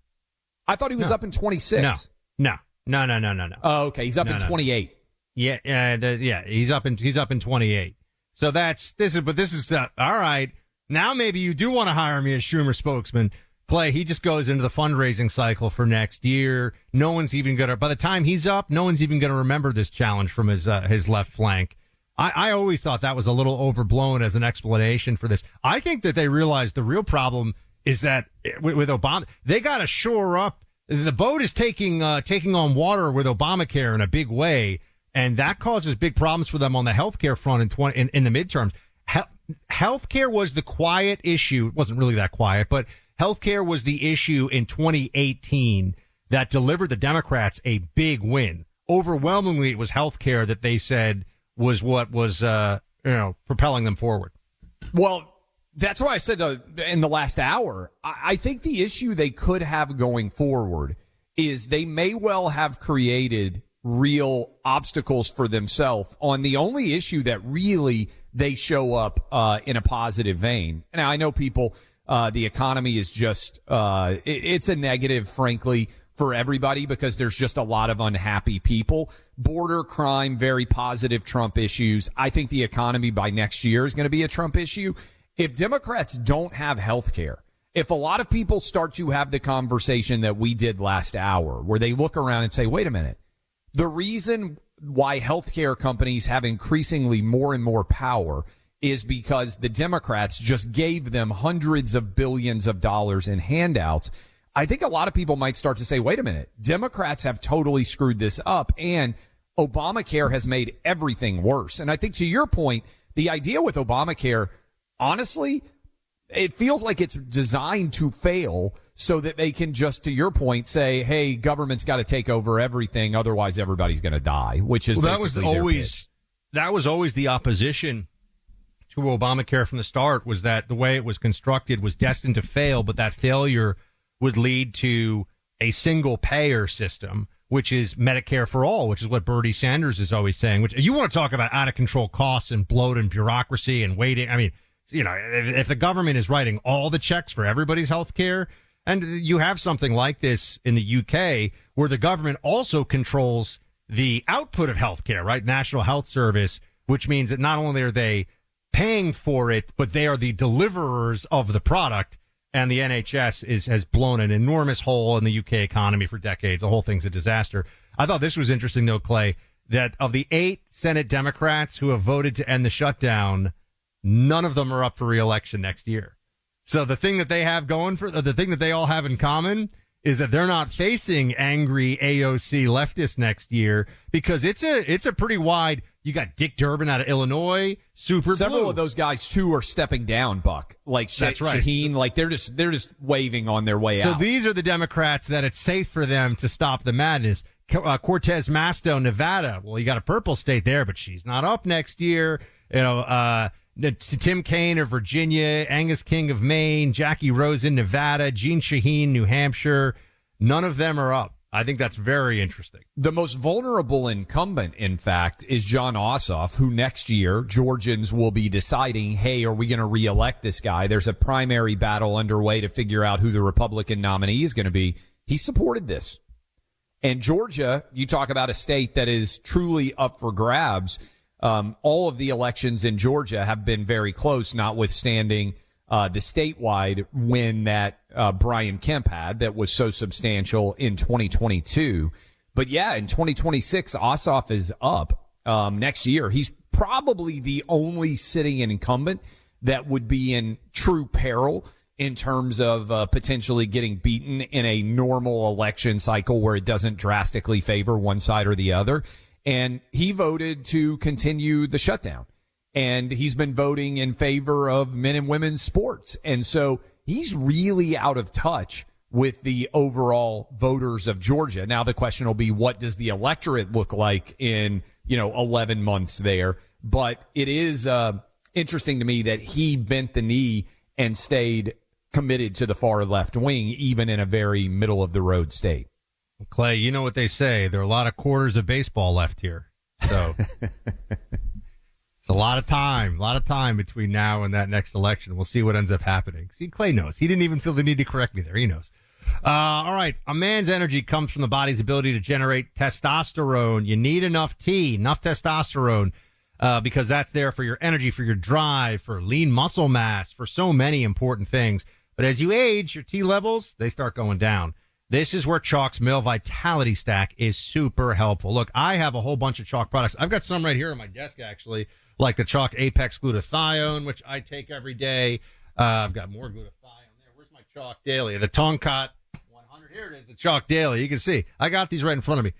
I thought he was up in 26. No. Oh, okay. He's up in 28. Yeah, he's up in 28. So this is all right. Now maybe you do want to hire me as Schumer spokesman. Clay, he just goes into the fundraising cycle for next year. No one's even by the time he's up, no one's even going to remember this challenge from his left flank. I always thought that was a little overblown as an explanation for this. I think that they realized the real problem is that with Obama, they got to shore up. The boat is taking on water with Obamacare in a big way, and that causes big problems for them on the healthcare front in the midterms. Healthcare was the quiet issue. It wasn't really that quiet, but healthcare was the issue in 2018 that delivered the Democrats a big win. Overwhelmingly, it was healthcare that they said was what was propelling them forward. Well, that's why I said in the last hour, I think the issue they could have going forward is they may well have created real obstacles for themselves on the only issue that really they show up in a positive vein. Now, I know people, the economy is just, it's a negative, frankly, for everybody because there's just a lot of unhappy people. Border crime, very positive Trump issues. I think the economy by next year is going to be a Trump issue. If Democrats don't have health care, if a lot of people start to have the conversation that we did last hour, where they look around and say, wait a minute, the reason why healthcare companies have increasingly more and more power is because the Democrats just gave them hundreds of billions of dollars in handouts. I think a lot of people might start to say, wait a minute, Democrats have totally screwed this up, and Obamacare has made everything worse. And I think to your point, the idea with Obamacare, honestly, it feels like it's designed to fail so that they can just, to your point, say, hey, government's got to take over everything, otherwise everybody's going to die, which is basically their pitch. That was always the opposition to Obamacare from the start, was that the way it was constructed was destined to fail, but that failure would lead to a single payer system, which is Medicare for all, which is what Bernie Sanders is always saying, which you want to talk about out of control costs and bloat and bureaucracy and waiting. I mean, if the government is writing all the checks for everybody's health care, and you have something like this in the UK where the government also controls the output of health care, right? National Health Service, which means that not only are they paying for it, but they are the deliverers of the product. And the NHS has blown an enormous hole in the UK economy for decades. The whole thing's a disaster. I thought this was interesting, though, Clay, that of the 8 Senate Democrats who have voted to end the shutdown, none of them are up for re-election next year. So the thing that they have the thing that they all have in common is that they're not facing angry AOC leftists next year, because it's a pretty wide. You got Dick Durbin out of Illinois, super Several blue. of those guys too are stepping down, Buck. Like That's right. Shaheen, like they're just waving on their way out. So these are the Democrats that it's safe for them to stop the madness. Cortez Masto, Nevada. Well, you got a purple state there, but she's not up next year. Tim Kaine of Virginia, Angus King of Maine, Jackie Rosen, Nevada, Jean Shaheen, New Hampshire. None of them are up. I think that's very interesting. The most vulnerable incumbent, in fact, is John Ossoff, who next year Georgians will be deciding, hey, are we going to reelect this guy? There's a primary battle underway to figure out who the Republican nominee is going to be. He supported this. And Georgia, you talk about a state that is truly up for grabs. All of the elections in Georgia have been very close, notwithstanding the statewide win that Brian Kemp had that was so substantial in 2022. But yeah, in 2026, Ossoff is up next year. He's probably the only sitting incumbent that would be in true peril in terms of potentially getting beaten in a normal election cycle where it doesn't drastically favor one side or the other. And he voted to continue the shutdown. And he's been voting in favor of men and women's sports. And so he's really out of touch with the overall voters of Georgia. Now the question will be, what does the electorate look like in, 11 months there? But it is interesting to me that he bent the knee and stayed committed to the far left wing, even in a very middle of the road state. Clay, you know what they say. There are a lot of quarters of baseball left here. So it's a lot of time between now and that next election. We'll see what ends up happening. See, Clay knows. He didn't even feel the need to correct me there. He knows. All right. A man's energy comes from the body's ability to generate testosterone. You need enough testosterone, because that's there for your energy, for your drive, for lean muscle mass, for so many important things. But as you age, your T levels, they start going down. This is where Chalk's Male Vitality Stack is super helpful. Look, I have a whole bunch of Chalk products. I've got some right here on my desk, actually, like the Chalk Apex Glutathione, which I take every day. I've got more glutathione there. Where's my Chalk Daily, the Tongkat 100. Here it is, the Chalk Daily. You can see I got these right in front of me.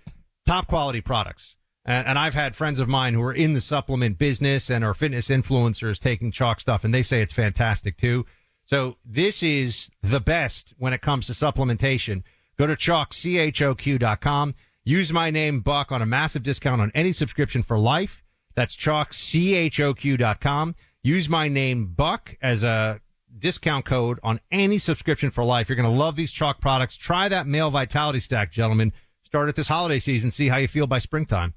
Top quality products. And I've had friends of mine who are in the supplement business and are fitness influencers taking Chalk stuff, and they say it's fantastic too. So this is the best when it comes to supplementation. Go to ChalkChoq.com. Use my name, Buck, on a massive discount on any subscription for life. That's ChalkChoq.com. Use my name, Buck, as a discount code on any subscription for life. You're going to love these Chalk products. Try that male vitality stack, gentlemen. Start at this holiday season. See how you feel by springtime.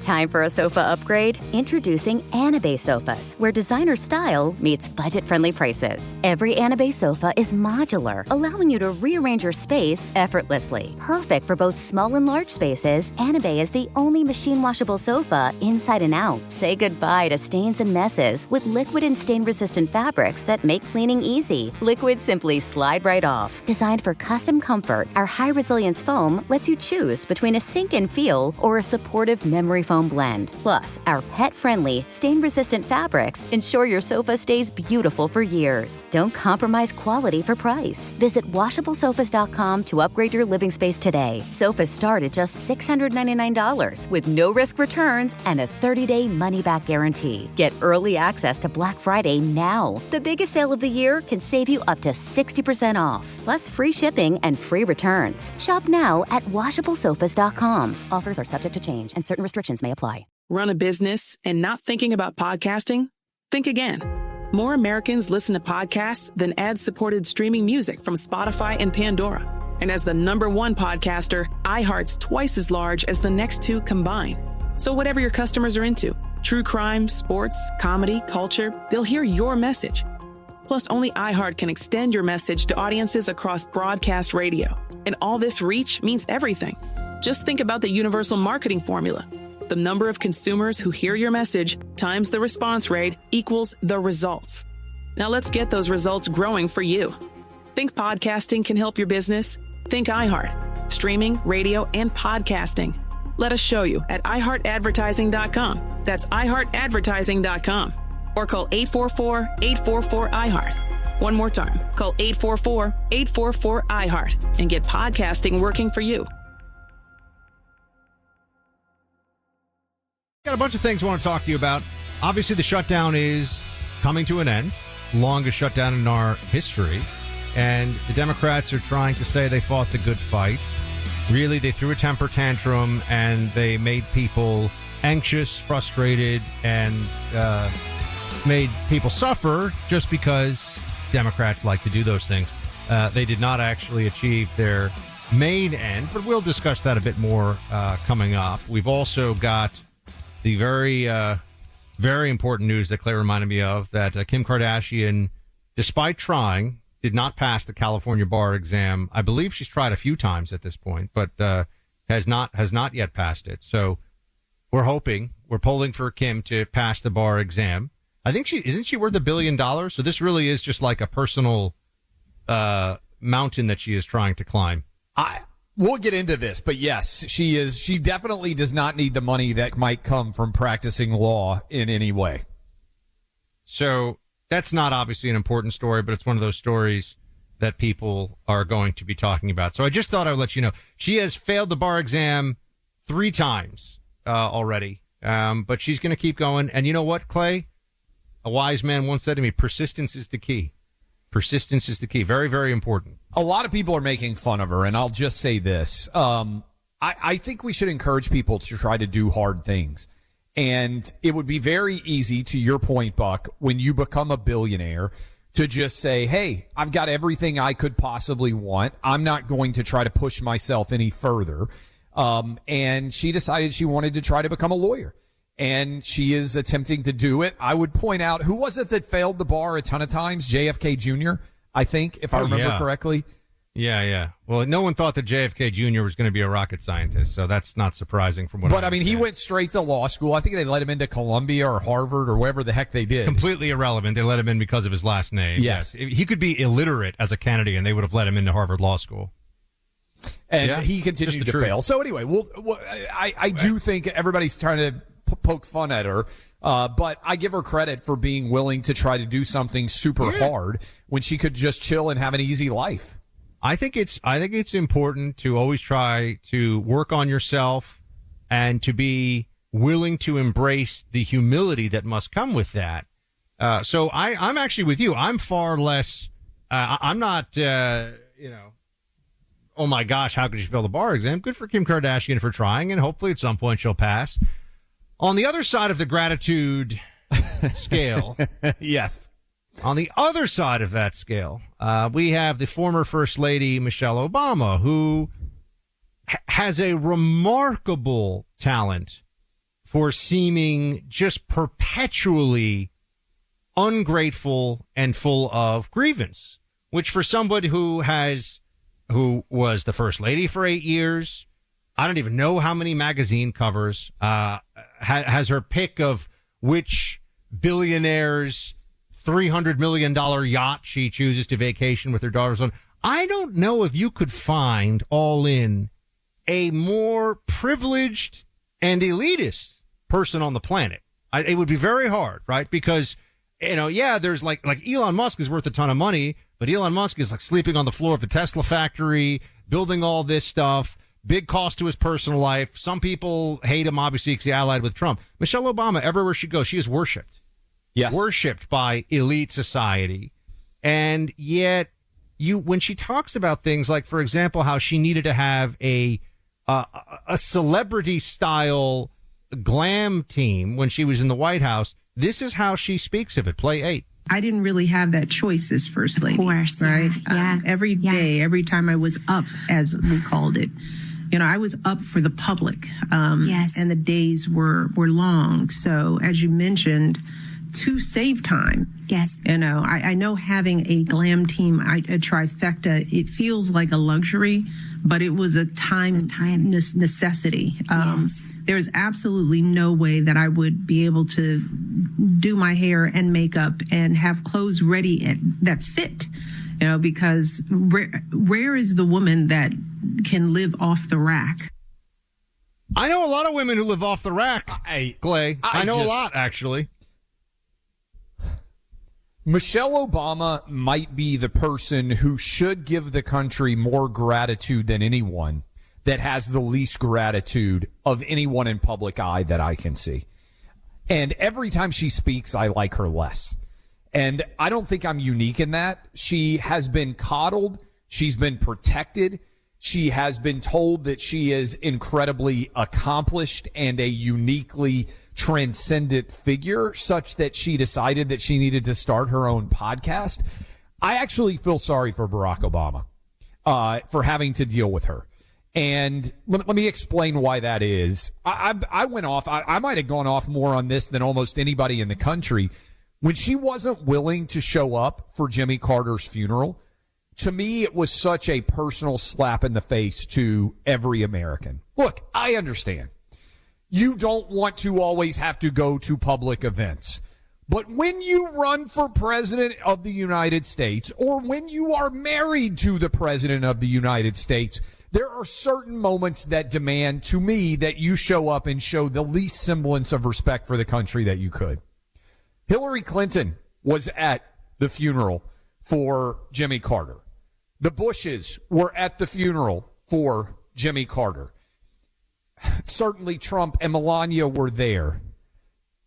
Time for a sofa upgrade? Introducing Anabay sofas, where designer style meets budget-friendly prices. Every Anabay sofa is modular, allowing you to rearrange your space effortlessly. Perfect for both small and large spaces, Anabay is the only machine-washable sofa inside and out. Say goodbye to stains and messes with liquid and stain-resistant fabrics that make cleaning easy. Liquids simply slide right off. Designed for custom comfort, our high-resilience foam lets you choose between a sink-in feel or a supportive memory foam blend. Plus, our pet-friendly, stain-resistant fabrics ensure your sofa stays beautiful for years. Don't compromise quality for price. Visit washablesofas.com to upgrade your living space today. Sofas start at just $699 with no-risk returns and a 30-day money-back guarantee. Get early access to Black Friday now. The biggest sale of the year can save you up to 60% off, plus free shipping and free returns. Shop now at washablesofas.com. Offers are subject to change and certain restrictions may apply. Run a business and not thinking about podcasting? Think again. More Americans listen to podcasts than ad-supported streaming music from Spotify and Pandora. And as the #1 podcaster, iHeart's twice as large as the next two combined. So whatever your customers are into, true crime, sports, comedy, culture, they'll hear your message. Plus, only iHeart can extend your message to audiences across broadcast radio. And all this reach means everything. Just think about the universal marketing formula. The number of consumers who hear your message times the response rate equals the results. Now let's get those results growing for you. Think podcasting can help your business? Think iHeart. Streaming, radio, and podcasting. Let us show you at iHeartAdvertising.com. That's iHeartAdvertising.com. Or call 844-844-iHeart. One more time. Call 844-844-iHeart and get podcasting working for you. Got a bunch of things I want to talk to you about. Obviously, the shutdown is coming to an end. Longest shutdown in our history. And the Democrats are trying to say they fought the good fight. Really, they threw a temper tantrum and they made people anxious, frustrated, and made people suffer just because Democrats like to do those things. They did not actually achieve their main end, but we'll discuss that a bit more coming up. We've also got the very, very important news that Clay reminded me of, that Kim Kardashian, despite trying, did not pass the California bar exam. I believe she's tried a few times at this point, but has not yet passed it. So we're polling for Kim to pass the bar exam. I think isn't she worth $1 billion? So this really is just like a personal mountain that she is trying to climb. We'll get into this, but yes, she is. She definitely does not need the money that might come from practicing law in any way. So that's not obviously an important story, but it's one of those stories that people are going to be talking about. So I just thought I would let you know. She has failed the bar exam 3 times already, but she's going to keep going. And you know what, Clay? A wise man once said to me, persistence is the key. Persistence is the key. Very, very important. A lot of people are making fun of her, and I'll just say this. I think we should encourage people to try to do hard things. And it would be very easy, to your point, Buck, when you become a billionaire, to just say, hey, I've got everything I could possibly want. I'm not going to try to push myself any further. And she decided she wanted to try to become a lawyer. And she is attempting to do it. I would point out, who was it that failed the bar a ton of times? JFK Jr., I think, if I remember correctly. Yeah. Well, no one thought that JFK Jr. was going to be a rocket scientist, so that's not surprising from what But, I mean, he went straight to law school. I think they let him into Columbia or Harvard or wherever the heck they did. Completely irrelevant. They let him in because of his last name. Yes. He could be illiterate as a candidate, and they would have let him into Harvard Law School. And he continued to fail. So anyway, I do think everybody's trying to poke fun at her. But I give her credit for being willing to try to do something super hard when she could just chill and have an easy life. I think it's important to always try to work on yourself and to be willing to embrace the humility that must come with that. So I'm actually with you. I'm far less, I'm not, oh my gosh, how could she fail the bar exam? Good for Kim Kardashian for trying, and hopefully at some point she'll pass. On the other side of the gratitude scale. Yes. On the other side of that scale, we have the former First Lady, Michelle Obama, who has a remarkable talent for seeming just perpetually ungrateful and full of grievance, which for somebody who was the First Lady for 8 years, I don't even know how many magazine covers, has her pick of which billionaire's $300 million yacht she chooses to vacation with her daughters on. I don't know if you could find all in a more privileged and elitist person on the planet. It would be very hard, right? Because, there's like Elon Musk is worth a ton of money, but Elon Musk is like sleeping on the floor of the Tesla factory, building all this stuff, big cost to his personal life. Some people hate him, obviously, because he allied with Trump. Michelle Obama, everywhere she goes, she is worshipped. Yes. Worshipped by elite society. And yet, when she talks about things like, for example, how she needed to have a celebrity-style glam team when she was in the White House, this is how she speaks of it. Play 8. I didn't really have that choice as First Lady. Of course. Right? Yeah. Every day, every time I was up, as we called it, I was up for the public. Yes. And the days were long. So, as you mentioned, to save time. Yes. I know having a glam team, a trifecta, it feels like a luxury, but it was a time necessity. Yes. There's absolutely no way that I would be able to do my hair and makeup and have clothes ready that fit, because rare is the woman that can live off the rack. I know a lot of women who live off the rack, Clay. I know a lot, actually. Michelle Obama might be the person who should give the country more gratitude than anyone that has the least gratitude of anyone in public eye that I can see. And every time she speaks, I like her less. And I don't think I'm unique in that. She has been coddled. She's been protected. She has been told that she is incredibly accomplished and a uniquely transcendent figure, such that she decided that she needed to start her own podcast. I actually feel sorry for Barack Obama for having to deal with her. And let me explain why that is. I went off. I might have gone off more on this than almost anybody in the country. When she wasn't willing to show up for Jimmy Carter's funeral, to me, it was such a personal slap in the face to every American. Look, I understand. You don't want to always have to go to public events. But when you run for president of the United States, or when you are married to the president of the United States, there are certain moments that demand, to me, that you show up and show the least semblance of respect for the country that you could. Hillary Clinton was at the funeral for Jimmy Carter. The Bushes were at the funeral for Jimmy Carter. Certainly Trump and Melania were there.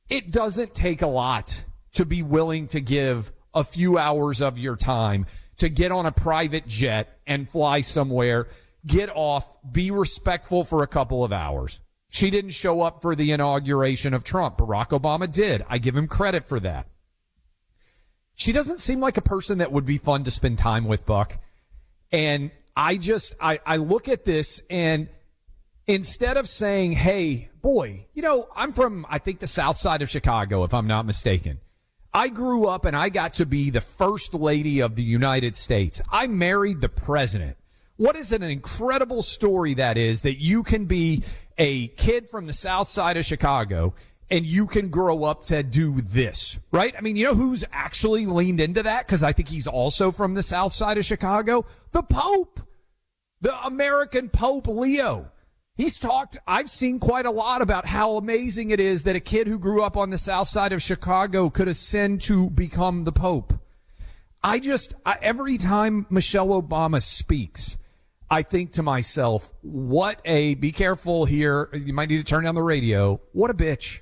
It doesn't take a lot to be willing to give a few hours of your time to get on a private jet and fly somewhere, get off, be respectful for a couple of hours. She didn't show up for the inauguration of Trump. Barack Obama did. I give him credit for that. She doesn't seem like a person that would be fun to spend time with, Buck. And I look at this, and instead of saying, hey, boy, I'm from, I think, the south side of Chicago, if I'm not mistaken. I grew up and I got to be the first lady of the United States. I married the president. What is an incredible story that is, that you can be a kid from the south side of Chicago and you can grow up to do this, right? I mean, you know who's actually leaned into that? Because I think he's also from the south side of Chicago. The Pope, the American Pope Leo. I've seen quite a lot about how amazing it is that a kid who grew up on the south side of Chicago could ascend to become the Pope. Every time Michelle Obama speaks, I think to myself, be careful here. You might need to turn down the radio. What a bitch.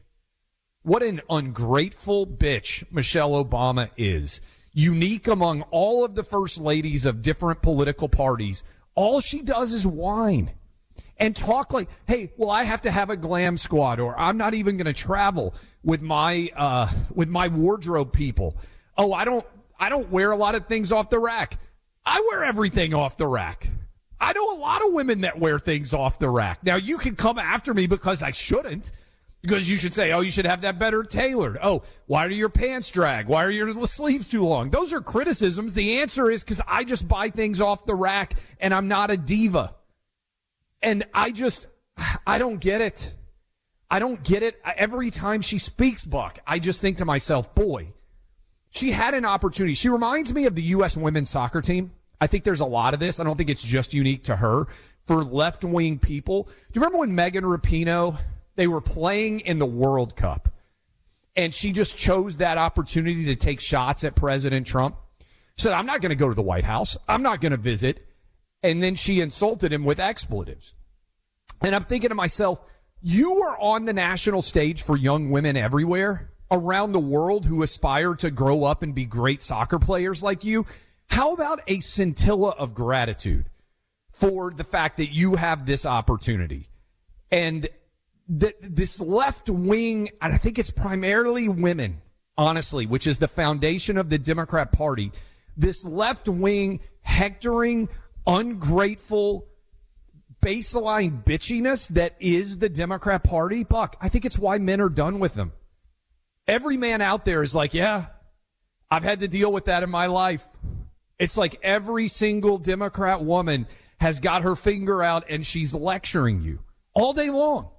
What an ungrateful bitch Michelle Obama is. Unique among all of the first ladies of different political parties. All she does is whine and talk like, hey, well, I have to have a glam squad, or I'm not even going to travel with my wardrobe people. Oh, I don't wear a lot of things off the rack. I wear everything off the rack. I know a lot of women that wear things off the rack. Now, you can come after me because I shouldn't, because you should say, oh, you should have that better tailored. Oh, why are your pants drag? Why are your sleeves too long? Those are criticisms. The answer is because I just buy things off the rack and I'm not a diva. And I don't get it. I don't get it. Every time she speaks, Buck, I just think to myself, boy, she had an opportunity. She reminds me of the U.S. women's soccer team. I think there's a lot of this. I don't think it's just unique to her. For left-wing people, do you remember when Megan Rapinoe, they were playing in the World Cup, and she just chose that opportunity to take shots at President Trump? She said, I'm not going to go to the White House. I'm not going to visit. And then she insulted him with expletives. And I'm thinking to myself, you are on the national stage for young women everywhere around the world who aspire to grow up and be great soccer players like you. How about a scintilla of gratitude for the fact that you have this opportunity? And this left wing, and I think it's primarily women, honestly, which is the foundation of the Democrat Party, this left wing hectoring, ungrateful, baseline bitchiness that is the Democrat Party, Buck, I think it's why men are done with them. Every man out there is like, yeah, I've had to deal with that in my life. It's like every single Democrat woman has got her finger out and she's lecturing you all day long.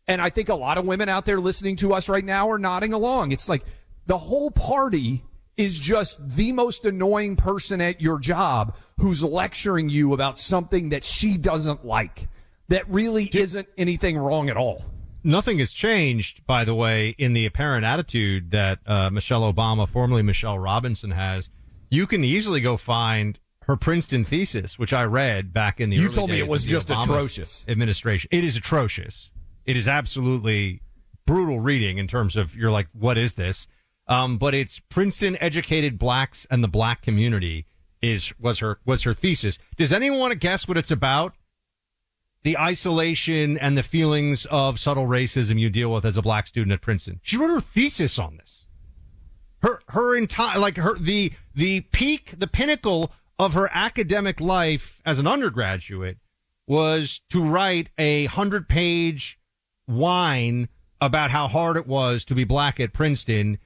And I think a lot of women out there listening to us right now are nodding along. It's like the whole party is just the most annoying person at your job who's lecturing you about something that she doesn't like, that really isn't anything wrong at all. Nothing has changed, by the way, in the apparent attitude that Michelle Obama, formerly Michelle Robinson, has. You can easily go find her Princeton thesis, which I read back in the early days. You told me it was just Obama atrocious. Administration. It is atrocious. It is absolutely brutal reading in terms of, you're like, what is this? But it's Princeton educated blacks and the black community was her thesis. Does anyone want to guess what it's about? The isolation and the feelings of subtle racism you deal with as a black student at Princeton. She wrote her thesis on this. Her entire, like the peak, the pinnacle of her academic life as an undergraduate was to write 100-page whine about how hard it was to be black at Princeton,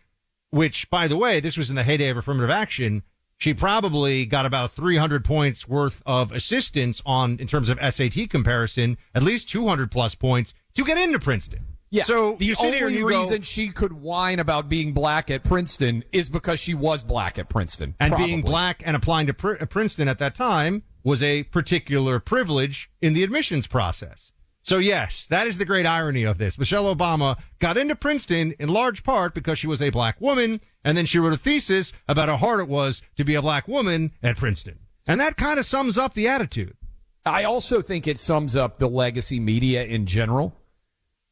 which, by the way, this was in the heyday of affirmative action. She probably got about 300 points worth of assistance in terms of SAT comparison, at least 200 plus points to get into Princeton. Yeah. So the only reason she could whine about being black at Princeton is because she was black at Princeton. And probably. Being black and applying to Princeton at that time was a particular privilege in the admissions process. So yes, that is the great irony of this. Michelle Obama got into Princeton in large part because she was a black woman, and then she wrote a thesis about how hard it was to be a black woman at Princeton. And that kind of sums up the attitude. I also think it sums up the legacy media in general.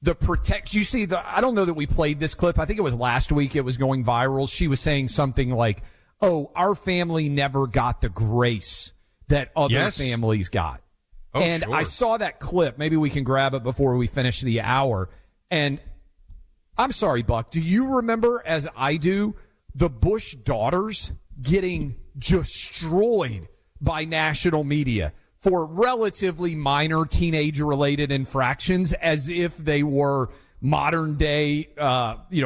I don't know that we played this clip. I think it was last week. It was going viral. She was saying something like, oh, our family never got the grace that other families got. Oh, and sure. I saw that clip. Maybe we can grab it before we finish the hour. And I'm sorry, Buck, do you remember, as I do, the Bush daughters getting destroyed by national media for relatively minor teenage-related infractions, as if they were modern-day,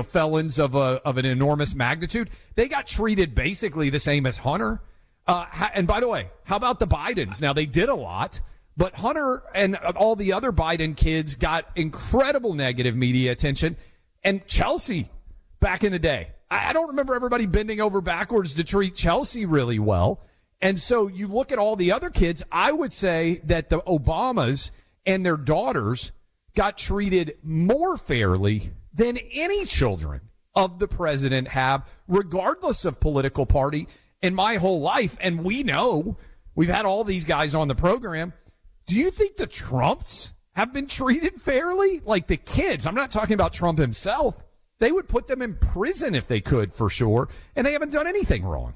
felons of an enormous magnitude? They got treated basically the same as Hunter. And by the way, how about the Bidens? Now, they did a lot, but Hunter and all the other Biden kids got incredible negative media attention. And Chelsea, back in the day, I don't remember everybody bending over backwards to treat Chelsea really well. And so you look at all the other kids, I would say that the Obamas and their daughters got treated more fairly than any children of the president have, regardless of political party, in my whole life. And we know, we've had all these guys on the program. Do you think the Trumps have been treated fairly? Like the kids, I'm not talking about Trump himself. They would put them in prison if they could, for sure. And they haven't done anything wrong.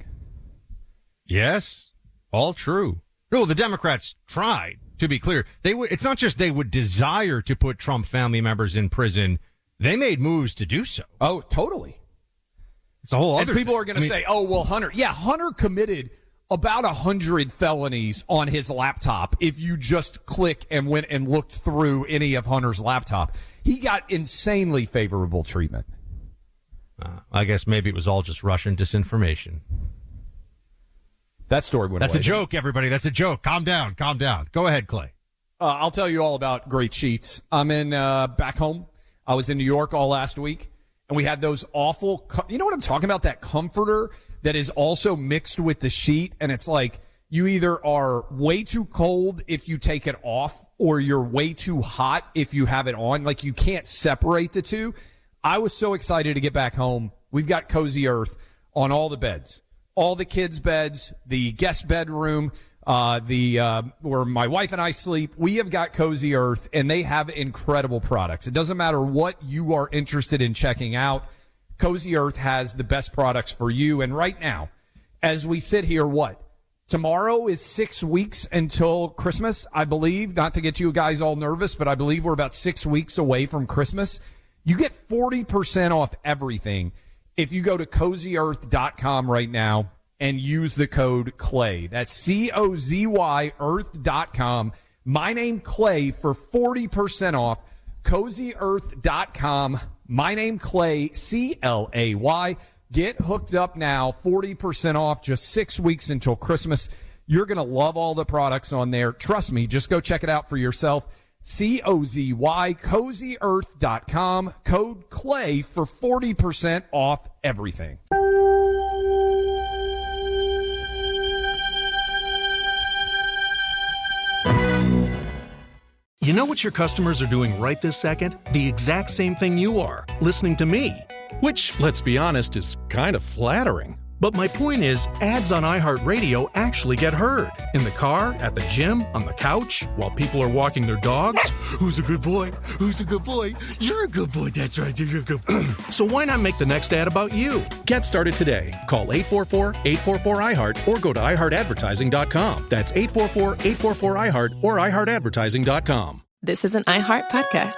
Yes, all true. No, the Democrats tried, to be clear. It's not just they would desire to put Trump family members in prison. They made moves to do so. Oh, totally. It's a whole other And people thing. are going to say, oh, well, Hunter. Yeah, Hunter committed about 100 felonies on his laptop. If you just click and went and looked through any of Hunter's laptop, he got insanely favorable treatment. I guess maybe it was all just Russian disinformation. That story went That's away. a joke, everybody. That's a joke. Calm down. Go ahead, Clay. I'll tell you all about great sheets. I'm in back home. I was in New York all last week, and we had those awful, you know what I'm talking about? That comforter that is also mixed with the sheet, and it's like you either are way too cold if you take it off, or you're way too hot if you have it on. Like you can't separate the two. I was so excited to get back home. We've got Cozy Earth on all the beds, all the kids' beds, the guest bedroom, where my wife and I sleep. We have got Cozy Earth, and they have incredible products. It doesn't matter what you are interested in checking out. Cozy Earth has the best products for you. And right now, as we sit here, tomorrow is 6 weeks until Christmas, I believe. Not to get you guys all nervous, but I believe we're about 6 weeks away from Christmas. You get 40% off everything if you go to CozyEarth.com right now and use the code CLAY. That's COZY Earth.com. My name Clay for 40% off. CozyEarth.com. My name Clay, CLAY. Get hooked up now. 40% off, just 6 weeks until Christmas. You're going to love all the products on there. Trust me, just go check it out for yourself. COZY, CozyEarth.com. Code CLAY for 40% off everything. You know what your customers are doing right this second? The exact same thing you are, listening to me. Which, let's be honest, is kind of flattering. But my point is, ads on iHeartRadio actually get heard. In the car, at the gym, on the couch, while people are walking their dogs. Who's a good boy? Who's a good boy? You're a good boy. That's right. You're a good boy. So why not make the next ad about you? Get started today. Call 844-844-iHeart or go to iHeartAdvertising.com. That's 844-844-iHeart or iHeartAdvertising.com. This is an iHeart podcast.